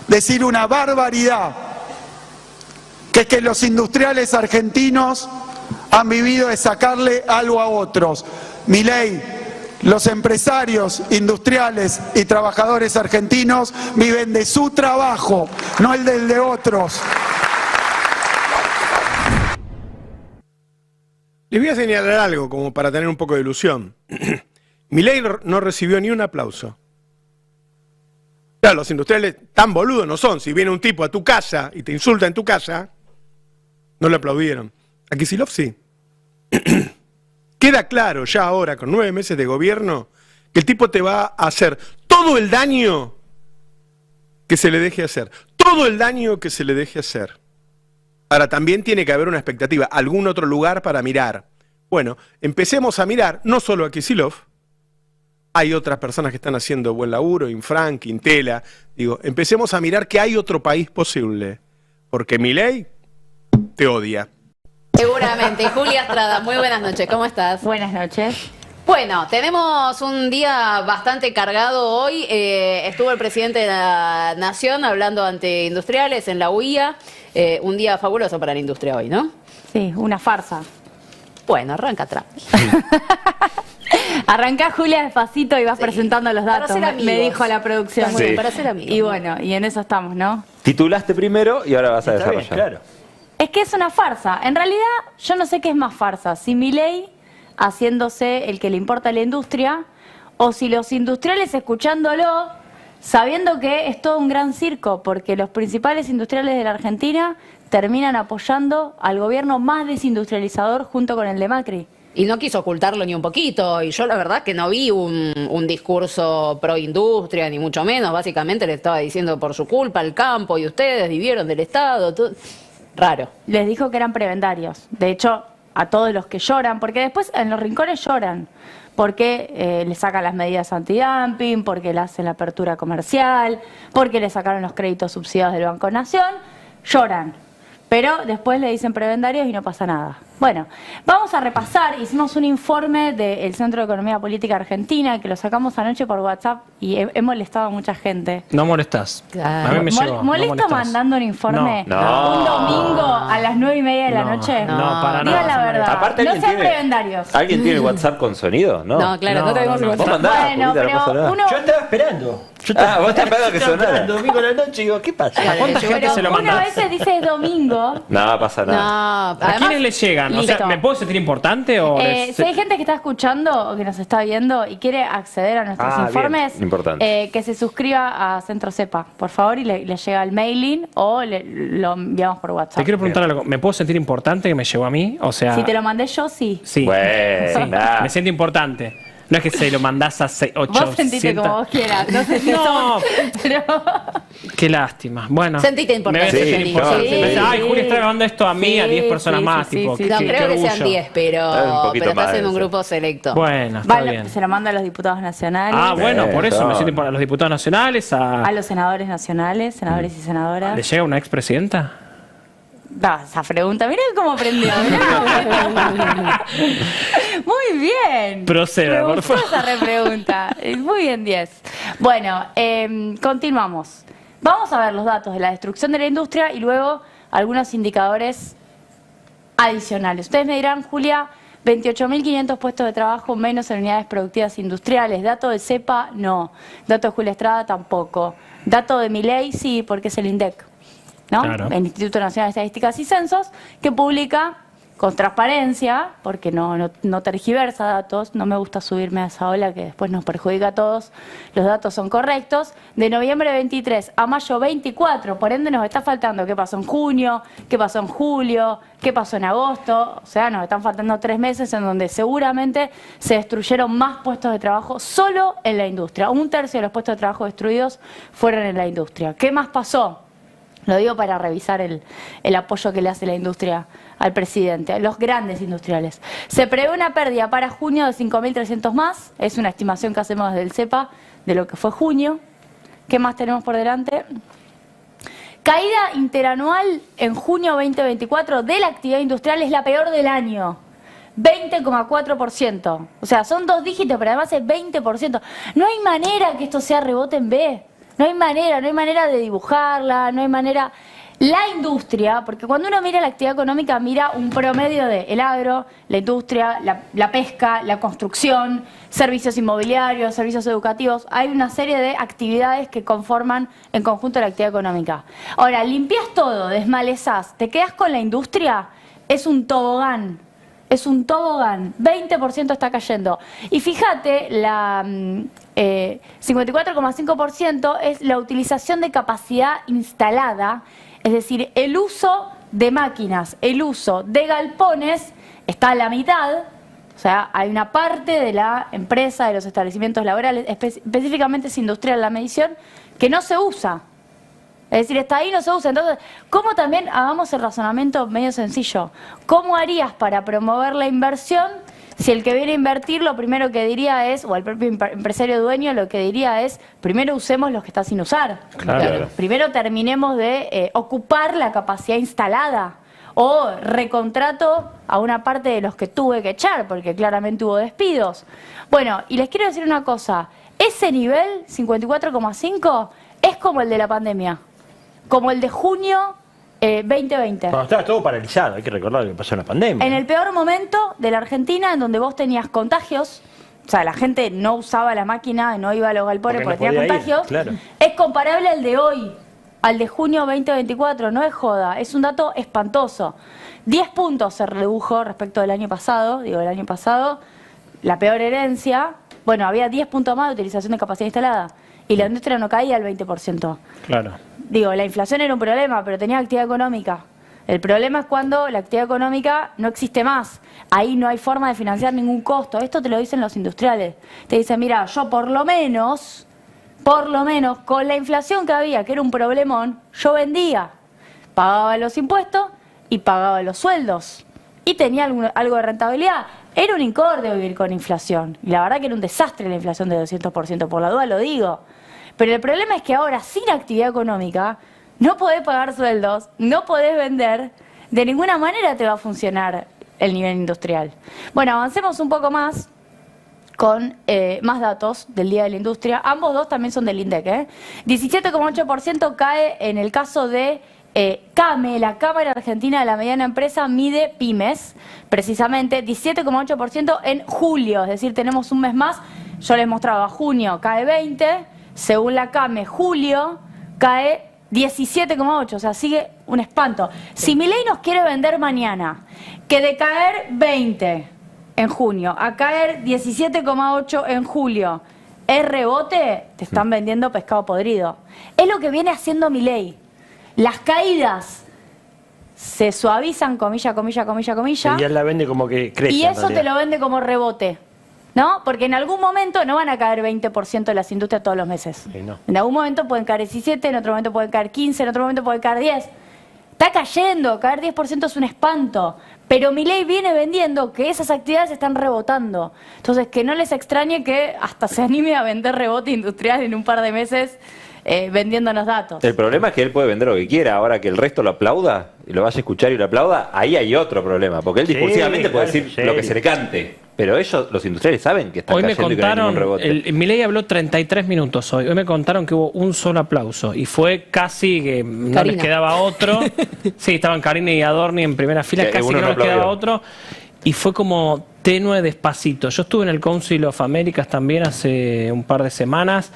decir una barbaridad, que es que los industriales argentinos han vivido de sacarle algo a otros. Milei, los empresarios industriales y trabajadores argentinos viven de su trabajo, no el del de otros. Les voy a señalar algo como para tener un poco de ilusión. Milei no recibió ni un aplauso. Claro, los industriales tan boludos no son. Si viene un tipo a tu casa y te insulta en tu casa, no le aplaudieron. A Kicillof sí. Queda claro ya ahora, con 9 meses de gobierno, que el tipo te va a hacer todo el daño que se le deje hacer. Todo el daño que se le deje hacer. Ahora, también tiene que haber una expectativa, algún otro lugar para mirar. Bueno, empecemos a mirar no solo a Kicillof, hay otras personas que están haciendo buen laburo, Infran, Quintela. Digo, empecemos a mirar que hay otro país posible. Porque Milei te odia. Seguramente. Y Julia Estrada, muy buenas noches. ¿Cómo estás? Buenas noches. Bueno, tenemos un día bastante cargado hoy. Estuvo el presidente de la Nación hablando ante industriales en la UIA. Un día fabuloso para la industria hoy, ¿no? Sí, una farsa. Bueno, arranca atrás. Arrancá, Julia, despacito y vas presentando los datos, me dijo la producción. Sí. Para ser amigos. Y bueno, y en eso estamos, ¿no? Titulaste primero y ahora vas a desarrollar. Bien, claro. Es que es una farsa. En realidad, yo no sé qué es más farsa. Si Milei haciéndose el que le importa a la industria, o si los industriales escuchándolo, sabiendo que es todo un gran circo, porque los principales industriales de la Argentina terminan apoyando al gobierno más desindustrializador junto con el de Macri. Y no quiso ocultarlo ni un poquito, y yo la verdad que no vi un discurso pro industria, ni mucho menos. Básicamente le estaba diciendo por su culpa el campo y ustedes vivieron del Estado, todo. Raro. Les dijo que eran prebendarios. De hecho, a todos los que lloran, porque después en los rincones lloran, porque le sacan las medidas antidumping, porque le hacen la apertura comercial, porque le sacaron los créditos subsidiados del Banco Nación, lloran. Pero después le dicen prebendarios y no pasa nada. Bueno, vamos a repasar. Hicimos un informe del Centro de Economía Política Argentina que lo sacamos anoche por WhatsApp y he molestado a mucha gente. No molestás. Claro. A mí me llegó. ¿Molesta mandando un informe un domingo a las 9:30 de la noche? No, para Diga nada. la verdad. Aparte, no ¿alguien sean tiene- prebendarios. ¿Alguien tiene WhatsApp con sonido? No, No, claro, no tenemos Vos WhatsApp. mandá, Bueno, Julita, no pero pasa nada. uno... Yo estaba esperando. Vos te esperando que sonara. El domingo a la noche digo, ¿qué pasa? ¿A cuánta gente se lo Una manda? vez dice domingo. No pasa nada. No, ¿A quiénes le llegan? O sea, listo. ¿me puedo sentir importante o Si hay gente que está escuchando o que nos está viendo y quiere acceder a nuestros Ah, informes, bien, importante. que se suscriba a Centro Cepa, por favor, y le llega el mailing o lo enviamos por Te WhatsApp. quiero preguntar algo. ¿Me puedo sentir importante que me llegó a mí? O sea, Si te lo mandé yo, sí. sí. Bueno, Sí, me siento importante. No es que se lo mandás a 800. Vos sentite como vos quieras. No sé si No. pero... Qué lástima. Bueno. Sentite importante. Me voy a sentir Sí, importante. sí, Me dice, ay, sí. Julia está grabando esto a mí, a 10 personas sí, más. sí, tipo, sí, qué- No qué creo que sean orgullo. 10, pero estás en un grupo selecto. Bueno, está Vale, bien. se lo manda a los diputados nacionales. Ah, bueno, por eso me siento importante. A los diputados nacionales, A los senadores nacionales, senadores y senadoras. ¿Le llega una expresidenta? No, esa pregunta, mirá cómo aprendió. Muy bien. Proceda, Me por gustó favor. esa repregunta. Muy bien, 10. Bueno, continuamos. Vamos a ver los datos de la destrucción de la industria y luego algunos indicadores adicionales. Ustedes me dirán, Julia, 28.500 puestos de trabajo menos en unidades productivas industriales. Dato de CEPA, no. Dato de Julia Estrada, tampoco. Dato de Milei, sí, porque es el INDEC, ¿no? Claro. El Instituto Nacional de Estadísticas y Censos, que publica con transparencia, porque no tergiversa datos, no me gusta subirme a esa ola que después nos perjudica a todos, los datos son correctos, de noviembre 23 a mayo 24, por ende nos está faltando qué pasó en junio, qué pasó en julio, qué pasó en agosto, o sea, nos están faltando 3 meses en donde seguramente se destruyeron más puestos de trabajo solo en la industria. 1/3 de los puestos de trabajo destruidos fueron en la industria. ¿Qué más pasó? Lo digo para revisar el apoyo que le hace la industria al presidente, a los grandes industriales. Se prevé una pérdida para junio de 5.300 más, es una estimación que hacemos desde el CEPA de lo que fue junio. ¿Qué más tenemos por delante? Caída interanual en junio 2024 de la actividad industrial es la peor del año. 20,4%. O sea, son 2 dígitos, pero además es 20%. No hay manera que esto sea rebote en B. No hay manera de dibujarla, no hay manera. La industria, porque cuando uno mira la actividad económica, mira un promedio de el agro, la industria, la pesca, la construcción, servicios inmobiliarios, servicios educativos. Hay una serie de actividades que conforman en conjunto la actividad económica. Ahora, limpias todo, desmalezás, te quedas con la industria, es un tobogán. Es un tobogán, 20% está cayendo. Y fíjate, la 54,5% es la utilización de capacidad instalada, es decir, el uso de máquinas, el uso de galpones está a la mitad, o sea, hay una parte de la empresa, de los establecimientos laborales, específicamente es industrial la medición, que no se usa. Es decir, está ahí, no se usa. Entonces, ¿cómo también hagamos el razonamiento medio sencillo? ¿Cómo harías para promover la inversión si el que viene a invertir lo primero que diría es, o el propio empresario dueño lo que diría es, primero usemos los que está sin usar? Claro. Primero terminemos de ocupar la capacidad instalada. O recontrato a una parte de los que tuve que echar, porque claramente hubo despidos. Bueno, y les quiero decir una cosa. Ese nivel, 54,5, es como el de la pandemia. Como el de junio 2020. Cuando estaba todo paralizado, hay que recordar lo que pasó en la pandemia. En el peor momento de la Argentina, en donde vos tenías contagios, o sea, la gente no usaba la máquina, no iba a los galpones porque no tenía podía ir, contagios, claro. es comparable al de hoy, al de junio 2024, no es joda, es un dato espantoso. 10 puntos se redujo respecto del año pasado, el año pasado, la peor herencia, bueno, había 10 puntos más de utilización de capacidad instalada y la industria no caía al 20%. Claro. La inflación era un problema, pero tenía actividad económica. El problema es cuando la actividad económica no existe más. Ahí no hay forma de financiar ningún costo. Esto te lo dicen los industriales. Te dicen, mira, yo por lo menos, con la inflación que había, que era un problemón, yo vendía. Pagaba los impuestos y pagaba los sueldos. Y tenía algo de rentabilidad. Era un incorde vivir con inflación. Y la verdad que era un desastre la inflación de 200%, por la duda lo digo. Pero el problema es que ahora, sin actividad económica, no podés pagar sueldos, no podés vender, de ninguna manera te va a funcionar el nivel industrial. Bueno, avancemos un poco más con más datos del Día de la Industria. Ambos dos también son del INDEC. 17,8% cae en el caso de CAME, la Cámara Argentina de la Mediana Empresa, mide pymes, precisamente 17,8% en julio, es decir, tenemos un mes más. Yo les mostraba junio, cae 20%. Según la CAME, julio cae 17,8, o sea, sigue un espanto. Si Milei nos quiere vender mañana que de caer 20 en junio a caer 17,8 en julio es rebote, te están vendiendo pescado podrido. Es lo que viene haciendo Milei. Las caídas se suavizan, comilla, comilla, comilla, comilla. Y él la vende como que crece. Y eso te lo vende como rebote, ¿no? Porque en algún momento no van a caer 20% de las industrias todos los meses. Sí, no. En algún momento pueden caer 17, en otro momento pueden caer 15, en otro momento pueden caer 10. Está cayendo, caer 10% es un espanto. Pero Milei viene vendiendo que esas actividades están rebotando. Entonces, que no les extrañe que hasta se anime a vender rebote industrial en un par de meses vendiéndonos datos. El problema es que él puede vender lo que quiera, ahora que el resto lo aplauda, y lo vas a escuchar y lo aplauda, ahí hay otro problema, porque él discursivamente puede decir lo que se le cante, pero ellos, los industriales, saben que están Hoy me cayendo contaron, y que no hay ningún rebote. Milei habló 33 minutos hoy. Hoy me contaron que hubo un solo aplauso y fue casi que no Karina. les quedaba otro. Sí, estaban Karina y Adorni en primera fila, Que casi que uno no no les quedaba aplaudió. otro. Y fue como tenue, despacito. Yo estuve en el Council of Americas también hace un par de semanas.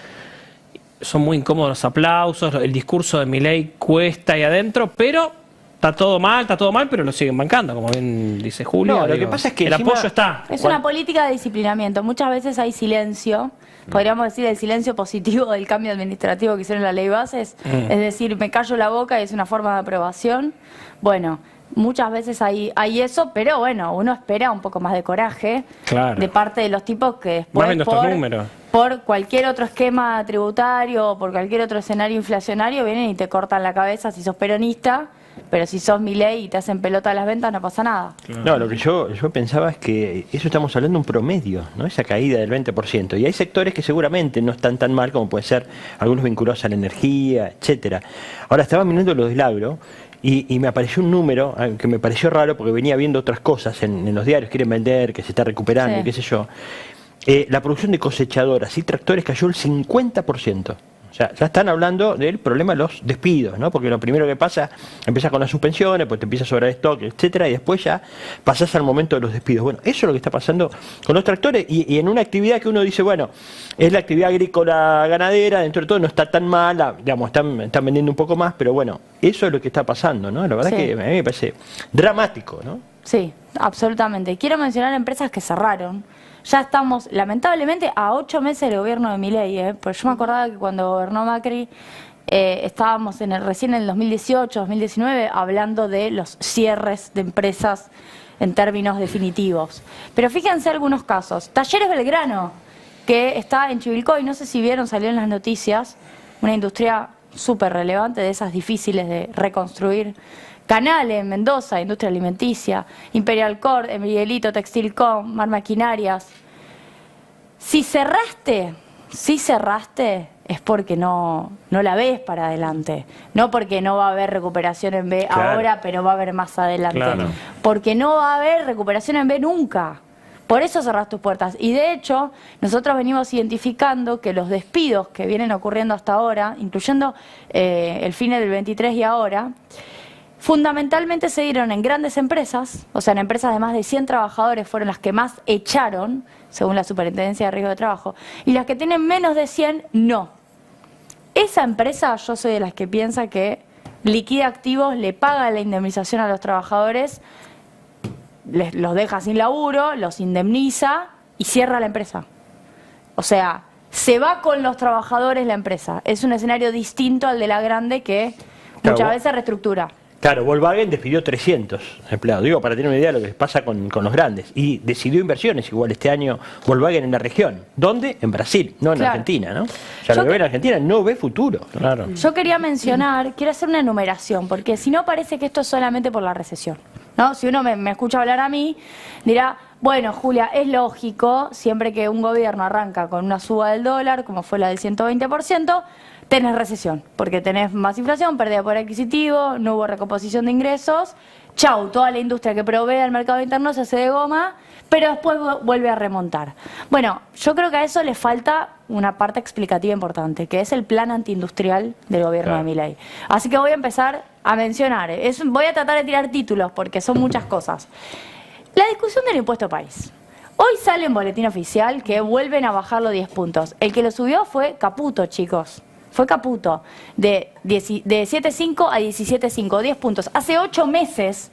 Son muy incómodos los aplausos, el discurso de Milei cuesta ahí adentro, pero está todo mal, pero lo siguen bancando, como bien dice Julio. No, lo que pasa es que el encima- apoyo está. Es una política de disciplinamiento. Muchas veces hay silencio, podríamos decir el silencio positivo del cambio administrativo que hicieron en la ley bases, es decir, me callo la boca y es una forma de aprobación. Bueno, muchas veces hay eso, pero bueno, uno espera un poco más de coraje Claro. de parte de los tipos que Más después viendo estos números. por cualquier otro esquema tributario o por cualquier otro escenario inflacionario vienen y te cortan la cabeza si sos peronista, pero si sos Milei y te hacen pelota a las ventas no pasa nada. No, lo que yo pensaba es que eso estamos hablando de un promedio, ¿no? Esa caída del 20%. Y hay sectores que seguramente no están tan mal como pueden ser algunos vinculados a la energía, etcétera. Ahora estaba mirando lo del agro y me apareció un número que me pareció raro porque venía viendo otras cosas en los diarios, quieren vender, que se está recuperando, Sí. y qué sé yo. La producción de cosechadoras y tractores cayó el 50%. O sea, ya están hablando del problema de los despidos, ¿no? Porque lo primero que pasa, empiezas con las suspensiones, pues te empieza a sobrar stock, etcétera, y después ya pasás al momento de los despidos. Bueno, eso es lo que está pasando con los tractores y en una actividad que uno dice, bueno, es la actividad agrícola ganadera, dentro de todo no está tan mala, digamos, están vendiendo un poco más, pero bueno, eso es lo que está pasando, ¿no? La verdad Sí. que a mí me parece dramático, ¿no? Sí, absolutamente. Quiero mencionar empresas que cerraron. Ya estamos, lamentablemente, a 8 meses del gobierno de Milei, porque yo me acordaba que cuando gobernó Macri estábamos recién en el 2018, 2019, hablando de los cierres de empresas en términos definitivos. Pero fíjense algunos casos. Talleres Belgrano, que está en Chivilcoy, no sé si vieron, salió en las noticias, una industria súper relevante, de esas difíciles de reconstruir. Canal en Mendoza, industria alimenticia, Imperial Cord, Miguelito, Textilcom, Mar Maquinarias. Si cerraste es porque no la ves para adelante. No porque no va a haber recuperación en B Claro. ahora, pero va a haber más adelante. Claro. Porque no va a haber recuperación en B nunca. Por eso cerrás tus puertas. Y de hecho, nosotros venimos identificando que los despidos que vienen ocurriendo hasta ahora, incluyendo el fin del 23 y ahora, fundamentalmente se dieron en grandes empresas, o sea, en empresas de más de 100 trabajadores fueron las que más echaron, según la Superintendencia de Riesgo de Trabajo, y las que tienen menos de 100, no. Esa empresa, yo soy de las que piensa que liquida activos, le paga la indemnización a los trabajadores, los deja sin laburo, los indemniza y cierra la empresa. O sea, se va con los trabajadores la empresa. Es un escenario distinto al de la grande que Claro, muchas veces reestructura. Claro, Volkswagen despidió 300 empleados, digo, para tener una idea de lo que pasa con los grandes. Y decidió inversiones igual este año Volkswagen en la región. ¿Dónde? En Brasil, no en Claro. Argentina, ¿no? O sea, lo que ve en Argentina no ve futuro. Claro. Yo quería mencionar, quiero hacer una enumeración, porque si no parece que esto es solamente por la recesión, ¿no? Si uno me escucha hablar a mí, dirá, bueno, Julia, es lógico, siempre que un gobierno arranca con una suba del dólar, como fue la del 120%, tenés recesión, porque tenés más inflación, pérdida de poder adquisitivo, no hubo recomposición de ingresos, chau, toda la industria que provee al mercado interno se hace de goma, pero después vuelve a remontar. Bueno, yo creo que a eso le falta una parte explicativa importante, que es el plan antiindustrial del gobierno de Milei. Así que voy a empezar a mencionar, voy a tratar de tirar títulos, porque son muchas cosas. La discusión del impuesto país. Hoy sale en boletín oficial que vuelven a bajarlo 10 puntos. El que lo subió fue Caputo, chicos. Fue Caputo. De 7,5 a 17,5, 10 puntos. Hace 8 meses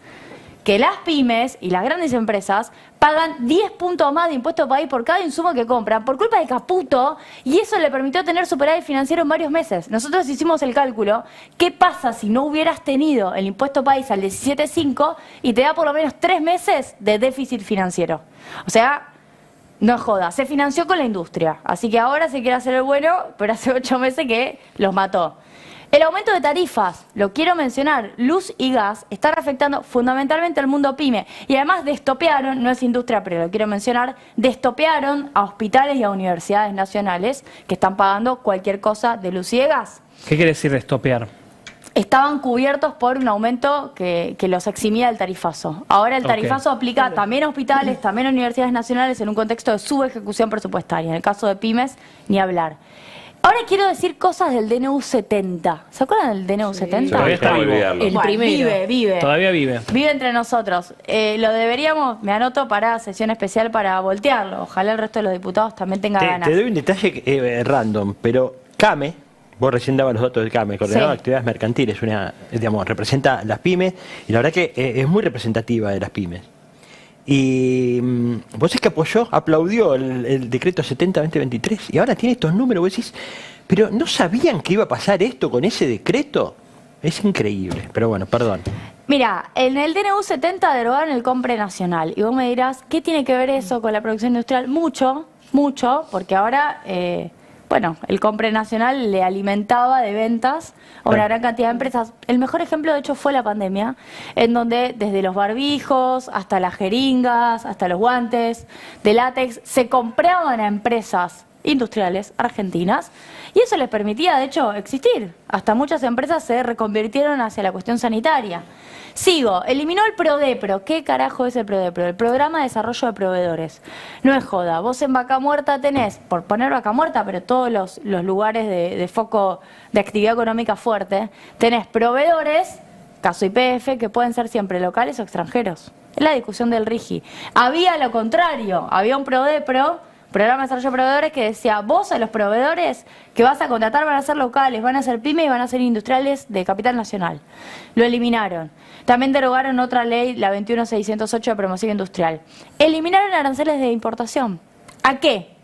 que las pymes y las grandes empresas pagan 10 puntos más de impuesto país por cada insumo que compran por culpa de Caputo, y eso le permitió tener superávit financiero en varios meses. Nosotros hicimos el cálculo, ¿qué pasa si no hubieras tenido el impuesto país al 17,5 y te da por lo menos 3 meses de déficit financiero? O sea, no joda, se financió con la industria, así que ahora se quiere hacer el bueno, pero hace 8 meses que los mató. El aumento de tarifas, lo quiero mencionar, luz y gas están afectando fundamentalmente al mundo pyme, y además destopearon, no es industria pero lo quiero mencionar, destopearon a hospitales y a universidades nacionales que están pagando cualquier cosa de luz y de gas. ¿Qué quiere decir destopear? Estaban cubiertos por un aumento que los eximía del tarifazo. Ahora el tarifazo aplica también a hospitales, también a universidades nacionales en un contexto de subejecución presupuestaria. En el caso de pymes, ni hablar. Ahora quiero decir cosas del DNU 70. ¿Se acuerdan del DNU 70? Todavía está vivo. El primero. Vive. Todavía vive. Vive entre nosotros. Lo deberíamos, me anoto para sesión especial para voltearlo. Ojalá el resto de los diputados también tenga ganas. Te doy un detalle random, pero CAME, vos recién dabas los datos del CAME, Coordinador de Actividades Mercantiles, representa las pymes, y la verdad que es muy representativa de las pymes. Y vos es que aplaudió el decreto 70-2023, y ahora tiene estos números, vos decís, pero ¿no sabían que iba a pasar esto con ese decreto? Es increíble, pero bueno, perdón. Mira, en el DNU 70 derogaron el compre nacional, y vos me dirás, ¿qué tiene que ver eso con la producción industrial? Mucho, porque ahora... el compre nacional le alimentaba de ventas a una gran cantidad de empresas. El mejor ejemplo, de hecho, fue la pandemia, en donde desde los barbijos hasta las jeringas, hasta los guantes de látex, se compraban a empresas industriales argentinas, y eso les permitía, de hecho, existir. Hasta muchas empresas se reconvirtieron hacia la cuestión sanitaria. Sigo, eliminó el PRODEPRO. ¿Qué carajo es el PRODEPRO? El Programa de Desarrollo de Proveedores. No es joda, vos en Vaca Muerta tenés, por poner Vaca Muerta, pero todos los lugares de foco de actividad económica fuerte, tenés proveedores, caso YPF, que pueden ser siempre locales o extranjeros. Es la discusión del RIGI. Había lo contrario, había un PRODEPRO, Programa de Desarrollo de Proveedores, que decía, vos a los proveedores que vas a contratar van a ser locales, van a ser pyme y van a ser industriales de capital nacional. Lo eliminaron. También derogaron otra ley, la 21608 de promoción industrial. Eliminaron aranceles de importación. ¿A qué?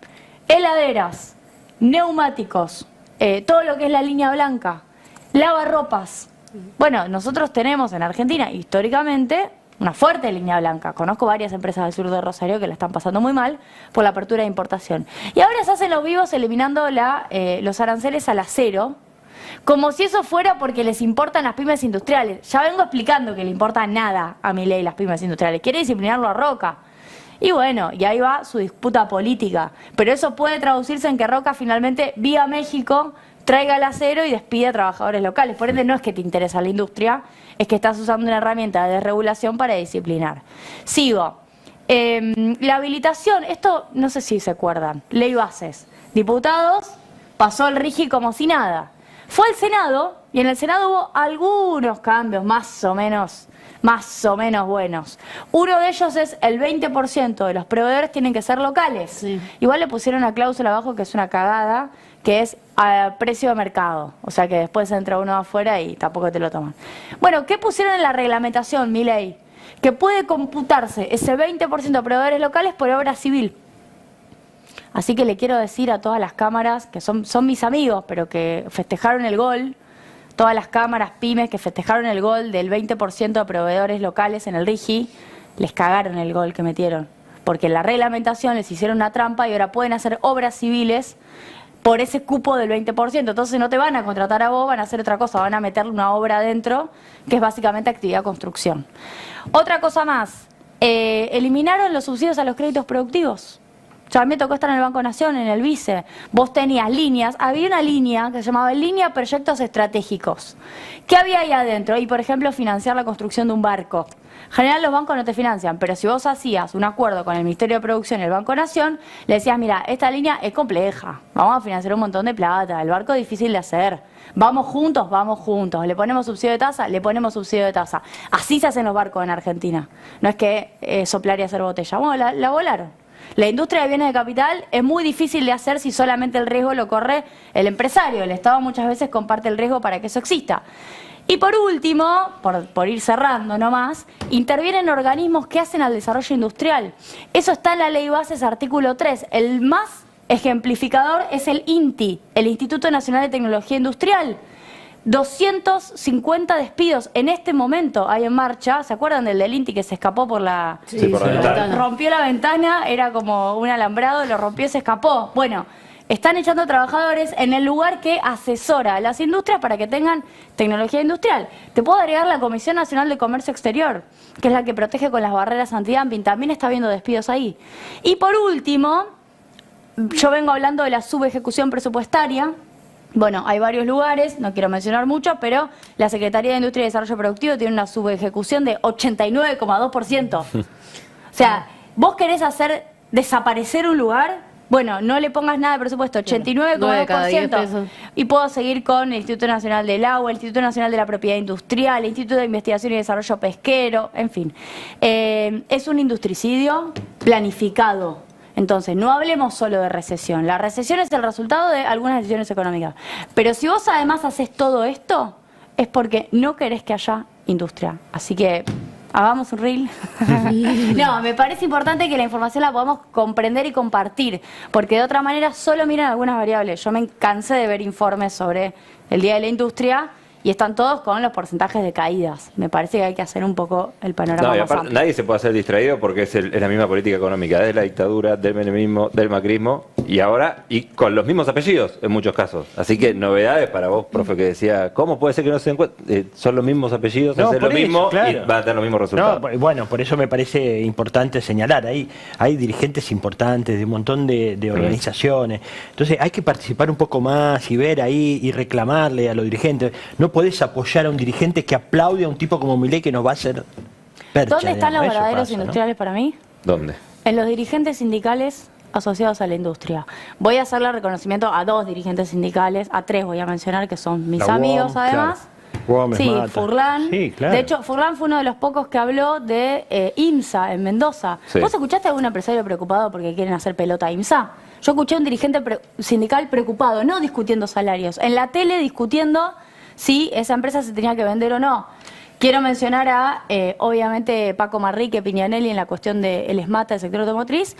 Heladeras, neumáticos, todo lo que es la línea blanca, lavarropas. Bueno, nosotros tenemos en Argentina, históricamente, una fuerte línea blanca. Conozco varias empresas del sur de Rosario que la están pasando muy mal por la apertura de importación. Y ahora se hacen los vivos eliminando los aranceles al acero, como si eso fuera porque les importan las pymes industriales. Ya vengo explicando que le importa nada a Milei las pymes industriales. Quiere disciplinarlo a Roca. Y bueno, y ahí va su disputa política. Pero eso puede traducirse en que Roca finalmente, vía México, traiga el acero y despide a trabajadores locales. Por ende, no es que te interesa la industria, es que estás usando una herramienta de desregulación para disciplinar. Sigo. La habilitación, esto no sé si se acuerdan, ley bases. Diputados, pasó el RIGI como si nada. Fue al Senado, y en el Senado hubo algunos cambios más o menos buenos. Uno de ellos es el 20% de los proveedores tienen que ser locales. Sí. Igual le pusieron una cláusula abajo que es una cagada, que es a precio de mercado. O sea que después entra uno afuera y tampoco te lo toman. Bueno, ¿qué pusieron en la reglamentación, Milei? Que puede computarse ese 20% de proveedores locales por obra civil. Así que le quiero decir a todas las cámaras, que son mis amigos, pero que festejaron el gol, todas las cámaras pymes que festejaron el gol del 20% de proveedores locales en el RIGI, les cagaron el gol que metieron. Porque en la reglamentación les hicieron una trampa y ahora pueden hacer obras civiles por ese cupo del 20%. Entonces no te van a contratar a vos, van a hacer otra cosa, van a meterle una obra adentro, que es básicamente actividad construcción. Otra cosa más, eliminaron los subsidios a los créditos productivos. Ya a mí me tocó estar en el Banco Nación, en el Vice. Vos tenías líneas, había una línea que se llamaba Línea Proyectos Estratégicos. ¿Qué había ahí adentro? Y por ejemplo, financiar la construcción de un barco. En general los bancos no te financian, pero si vos hacías un acuerdo con el Ministerio de Producción y el Banco Nación, le decías, mira, esta línea es compleja, vamos a financiar un montón de plata, el barco es difícil de hacer, vamos juntos, le ponemos subsidio de tasa, le ponemos subsidio de tasa. Así se hacen los barcos en Argentina, no es que soplar y hacer botella. Bueno, la volaron. La industria de bienes de capital es muy difícil de hacer si solamente el riesgo lo corre el empresario. El Estado muchas veces comparte el riesgo para que eso exista. Y por último, por ir cerrando nomás, intervienen organismos que hacen al desarrollo industrial. Eso está en la Ley Bases, artículo 3. El más ejemplificador es el INTI, el Instituto Nacional de Tecnología Industrial. 250 despidos en este momento hay en marcha. ¿Se acuerdan del INTI que se escapó por la... Sí, por la ventana. Rompió la ventana, era como un alambrado, lo rompió y se escapó. Bueno, están echando trabajadores en el lugar que asesora a las industrias para que tengan tecnología industrial. Te puedo agregar la Comisión Nacional de Comercio Exterior, que es la que protege con las barreras antidumping. También está habiendo despidos ahí. Y por último, yo vengo hablando de la subejecución presupuestaria. Bueno, hay varios lugares, no quiero mencionar mucho, pero la Secretaría de Industria y Desarrollo Productivo tiene una subejecución de 89,2%. O sea, vos querés hacer desaparecer un lugar, bueno, no le pongas nada de presupuesto, 89,2%. Y puedo seguir con el Instituto Nacional del Agua, el Instituto Nacional de la Propiedad Industrial, el Instituto de Investigación y Desarrollo Pesquero, en fin. Es un industricidio planificado. Entonces, no hablemos solo de recesión. La recesión es el resultado de algunas decisiones económicas. Pero si vos además haces todo esto, es porque no querés que haya industria. Así que hagamos un reel. No, me parece importante que la información la podamos comprender y compartir, porque de otra manera solo miran algunas variables. Yo me cansé de ver informes sobre el Día de la Industria y están todos con los porcentajes de caídas. Me parece que hay que hacer un poco el panorama No, y más aparte, amplio. nadie se puede hacer distraído porque es la misma política económica, desde la dictadura, del menemismo, del macrismo, y ahora, y con los mismos apellidos en muchos casos. Así que novedades para vos, profe, que decía, ¿cómo puede ser que no se den cuenta? Son los mismos apellidos, No, hacen lo por eso, mismo claro. y van a tener los mismos resultados. No, bueno, por eso me parece importante señalar, hay dirigentes importantes de un montón de organizaciones, entonces hay que participar un poco más y ver ahí y reclamarle a los dirigentes. No podés apoyar a un dirigente que aplaude a un tipo como Milei que nos va a hacer percha. ¿Dónde están los digamos, eso verdaderos pasa, ¿no? industriales para mí? ¿Dónde? En los dirigentes sindicales asociados a la industria. Voy a hacerle reconocimiento a 2 dirigentes sindicales, a 3 voy a mencionar, que son mis La amigos UOM, además. Gómez Sí, Mata. Furlan. Sí, claro. De hecho, Furlan fue uno de los pocos que habló de IMSA en Mendoza. Sí. ¿Vos escuchaste a algún empresario preocupado porque quieren hacer pelota a IMSA? Yo escuché a un dirigente sindical preocupado, no discutiendo salarios, en la tele discutiendo si esa empresa se tenía que vender o no. Quiero mencionar a, obviamente, Paco Marrique, Piñanelli en la cuestión del ESMATA, del sector automotriz,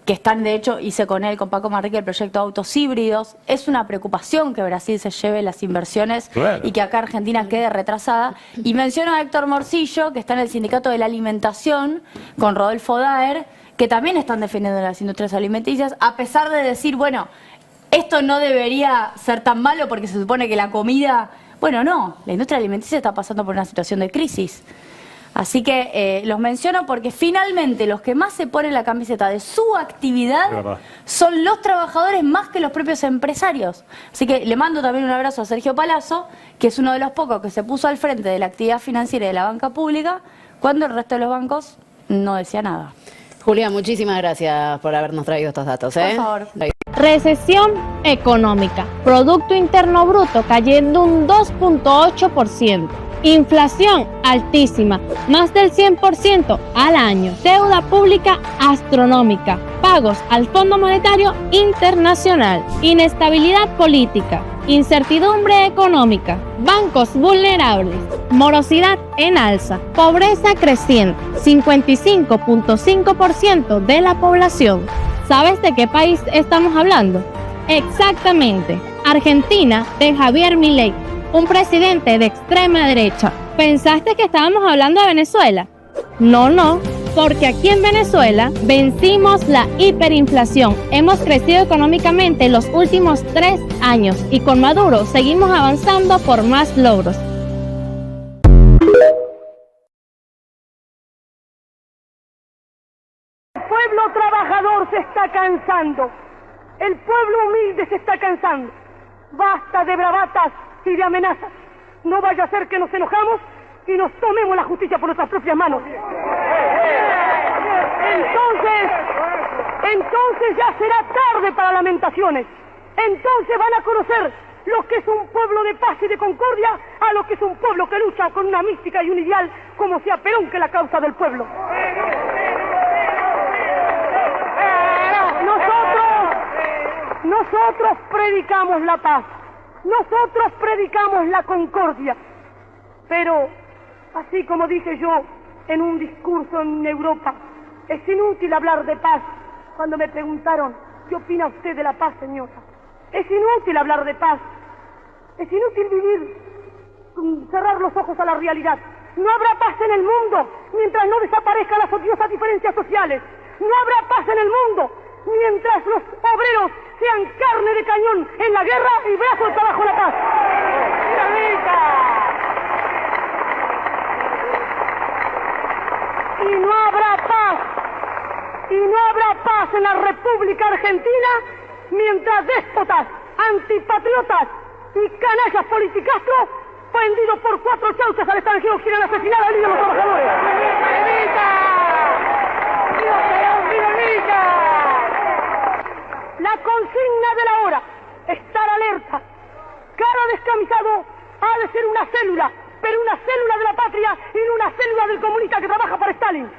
que están, de hecho, hice con él, con Paco Marrique, el proyecto de autos híbridos. Es una preocupación que Brasil se lleve las inversiones Claro. y que acá Argentina quede retrasada. Y menciono a Héctor Morcillo, que está en el Sindicato de la Alimentación, con Rodolfo Daer, que también están defendiendo las industrias alimenticias, a pesar de decir, bueno, esto no debería ser tan malo porque se supone que la comida... Bueno, no, la industria alimenticia está pasando por una situación de crisis. Así que los menciono porque finalmente los que más se ponen la camiseta de su actividad son los trabajadores más que los propios empresarios. Así que le mando también un abrazo a Sergio Palazzo, que es uno de los pocos que se puso al frente de la actividad financiera y de la banca pública, cuando el resto de los bancos no decía nada. Julia, muchísimas gracias por habernos traído estos datos. Por favor. Recesión económica, Producto Interno Bruto cayendo un 2.8%, inflación altísima, más del 100% al año, deuda pública astronómica, pagos al Fondo Monetario Internacional, inestabilidad política, incertidumbre económica, bancos vulnerables, morosidad en alza, pobreza creciente, 55.5% de la población. ¿Sabes de qué país estamos hablando? Exactamente, Argentina de Javier Milei, un presidente de extrema derecha. ¿Pensaste que estábamos hablando de Venezuela? No, porque aquí en Venezuela vencimos la hiperinflación. Hemos crecido económicamente los últimos 3 años y con Maduro seguimos avanzando por más logros. El pueblo trabajador se está cansando, el pueblo humilde se está cansando. Basta de bravatas y de amenazas. No vaya a ser que nos enojamos y nos tomemos la justicia por nuestras propias manos. Entonces ya será tarde para lamentaciones. Entonces van a conocer lo que es un pueblo de paz y de concordia a lo que es un pueblo que lucha con una mística y un ideal como sea Perón, que es la causa del pueblo. Nosotros predicamos la paz, nosotros predicamos la concordia, pero, así como dije yo en un discurso en Europa, es inútil hablar de paz. Cuando me preguntaron, ¿qué opina usted de la paz, señora? Es inútil hablar de paz, es inútil vivir, cerrar los ojos a la realidad. No habrá paz en el mundo mientras no desaparezcan las odiosas diferencias sociales. No habrá paz en el mundo mientras los obreros sean carne de cañón en la guerra y brazos abajo la paz. Y no habrá paz, en la República Argentina mientras déspotas, antipatriotas y canallas politicastros vendidos por 4 chauchas al extranjero quieren asesinar al líder de los trabajadores. La consigna de la hora, estar alerta. Cada descamisado ha de ser una célula, pero una célula de la patria y no una célula del comunista que trabaja para Stalin.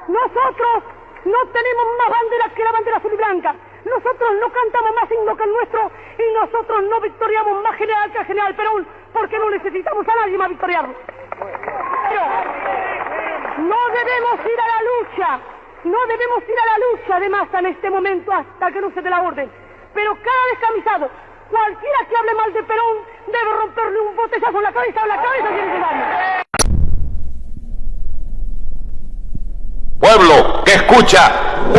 Nosotros no tenemos más banderas que la bandera azul y blanca. Nosotros no cantamos más himno que el nuestro y nosotros no victoriamos más general que el general Perón porque no necesitamos a nadie más victoriarlo. No debemos ir a la lucha de masa en este momento hasta que no se dé la orden. Pero cada descamisado, cualquiera que hable mal de Perón, debe romperle un botellazo en la cabeza o en la cabeza si es necesario. Pueblo que escucha,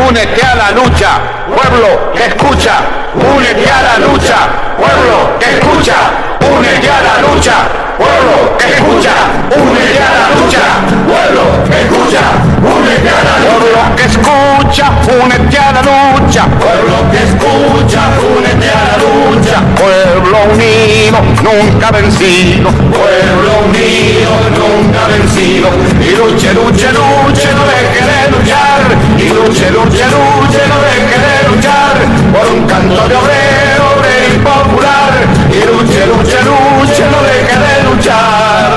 únete a la lucha. Pueblo que escucha, únete a la lucha. Pueblo que escucha, únete a la lucha. Pueblo que escucha, únete a la lucha. Pueblo que escucha, únete a la lucha. Pueblo que escucha, únete a la lucha. Pueblo que escucha, únete a la lucha. Pueblo unido, nunca vencido. Pueblo unido, nunca vencido. Y luche, luche, luche, no deje de luchar. Y luche, luche, luche, no deje de luchar. Por un canto de obrero, obrero y popular. Y luche, luche, luche, no deje de luchar.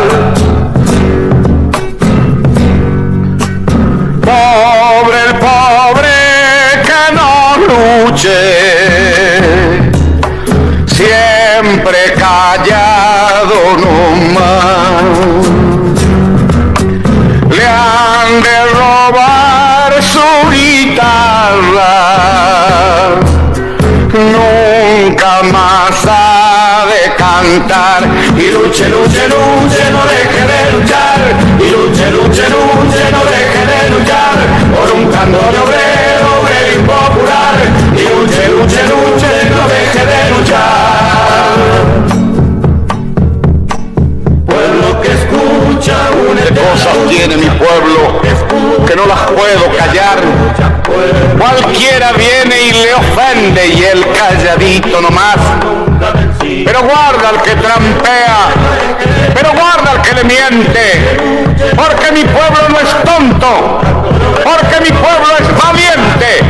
Pobre el pobre que no luche, siempre callado nomás. Le han de robar su guitarra, nunca más ha de cantar. Y luche, luche, luche, no deje de luchar. Y luche, luche, luche, no deje de luchar. Por un canto de obrero, obrero y popular. Y luche, luche, luche, no deje de luchar. Pueblo que escucha, únete. ¿Qué cosas tiene mi pueblo que no las puedo callar? Cualquiera viene y le ofende y él calladito nomás. Pero guarda al que trampea, pero guarda al que le miente, porque mi pueblo no es tonto, porque mi pueblo es valiente,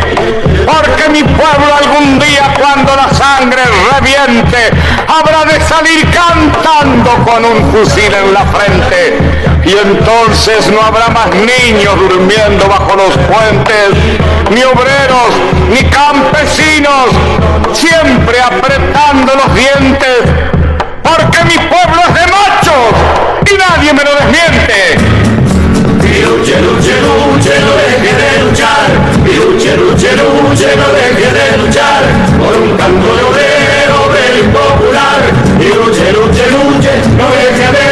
porque mi pueblo algún día cuando la sangre reviente habrá de salir cantando con un fusil en la frente. Y entonces no habrá más niños durmiendo bajo los puentes, ni obreros, ni campesinos, siempre apretando los dientes, porque mi pueblo es de machos y nadie me lo desmiente. Y luche, luche, luche, no deje de luchar. Y luche, luche, luche, no deje de luchar. Por un canto de obrero, obrero y popular. Y luche, luche, luche, no deje de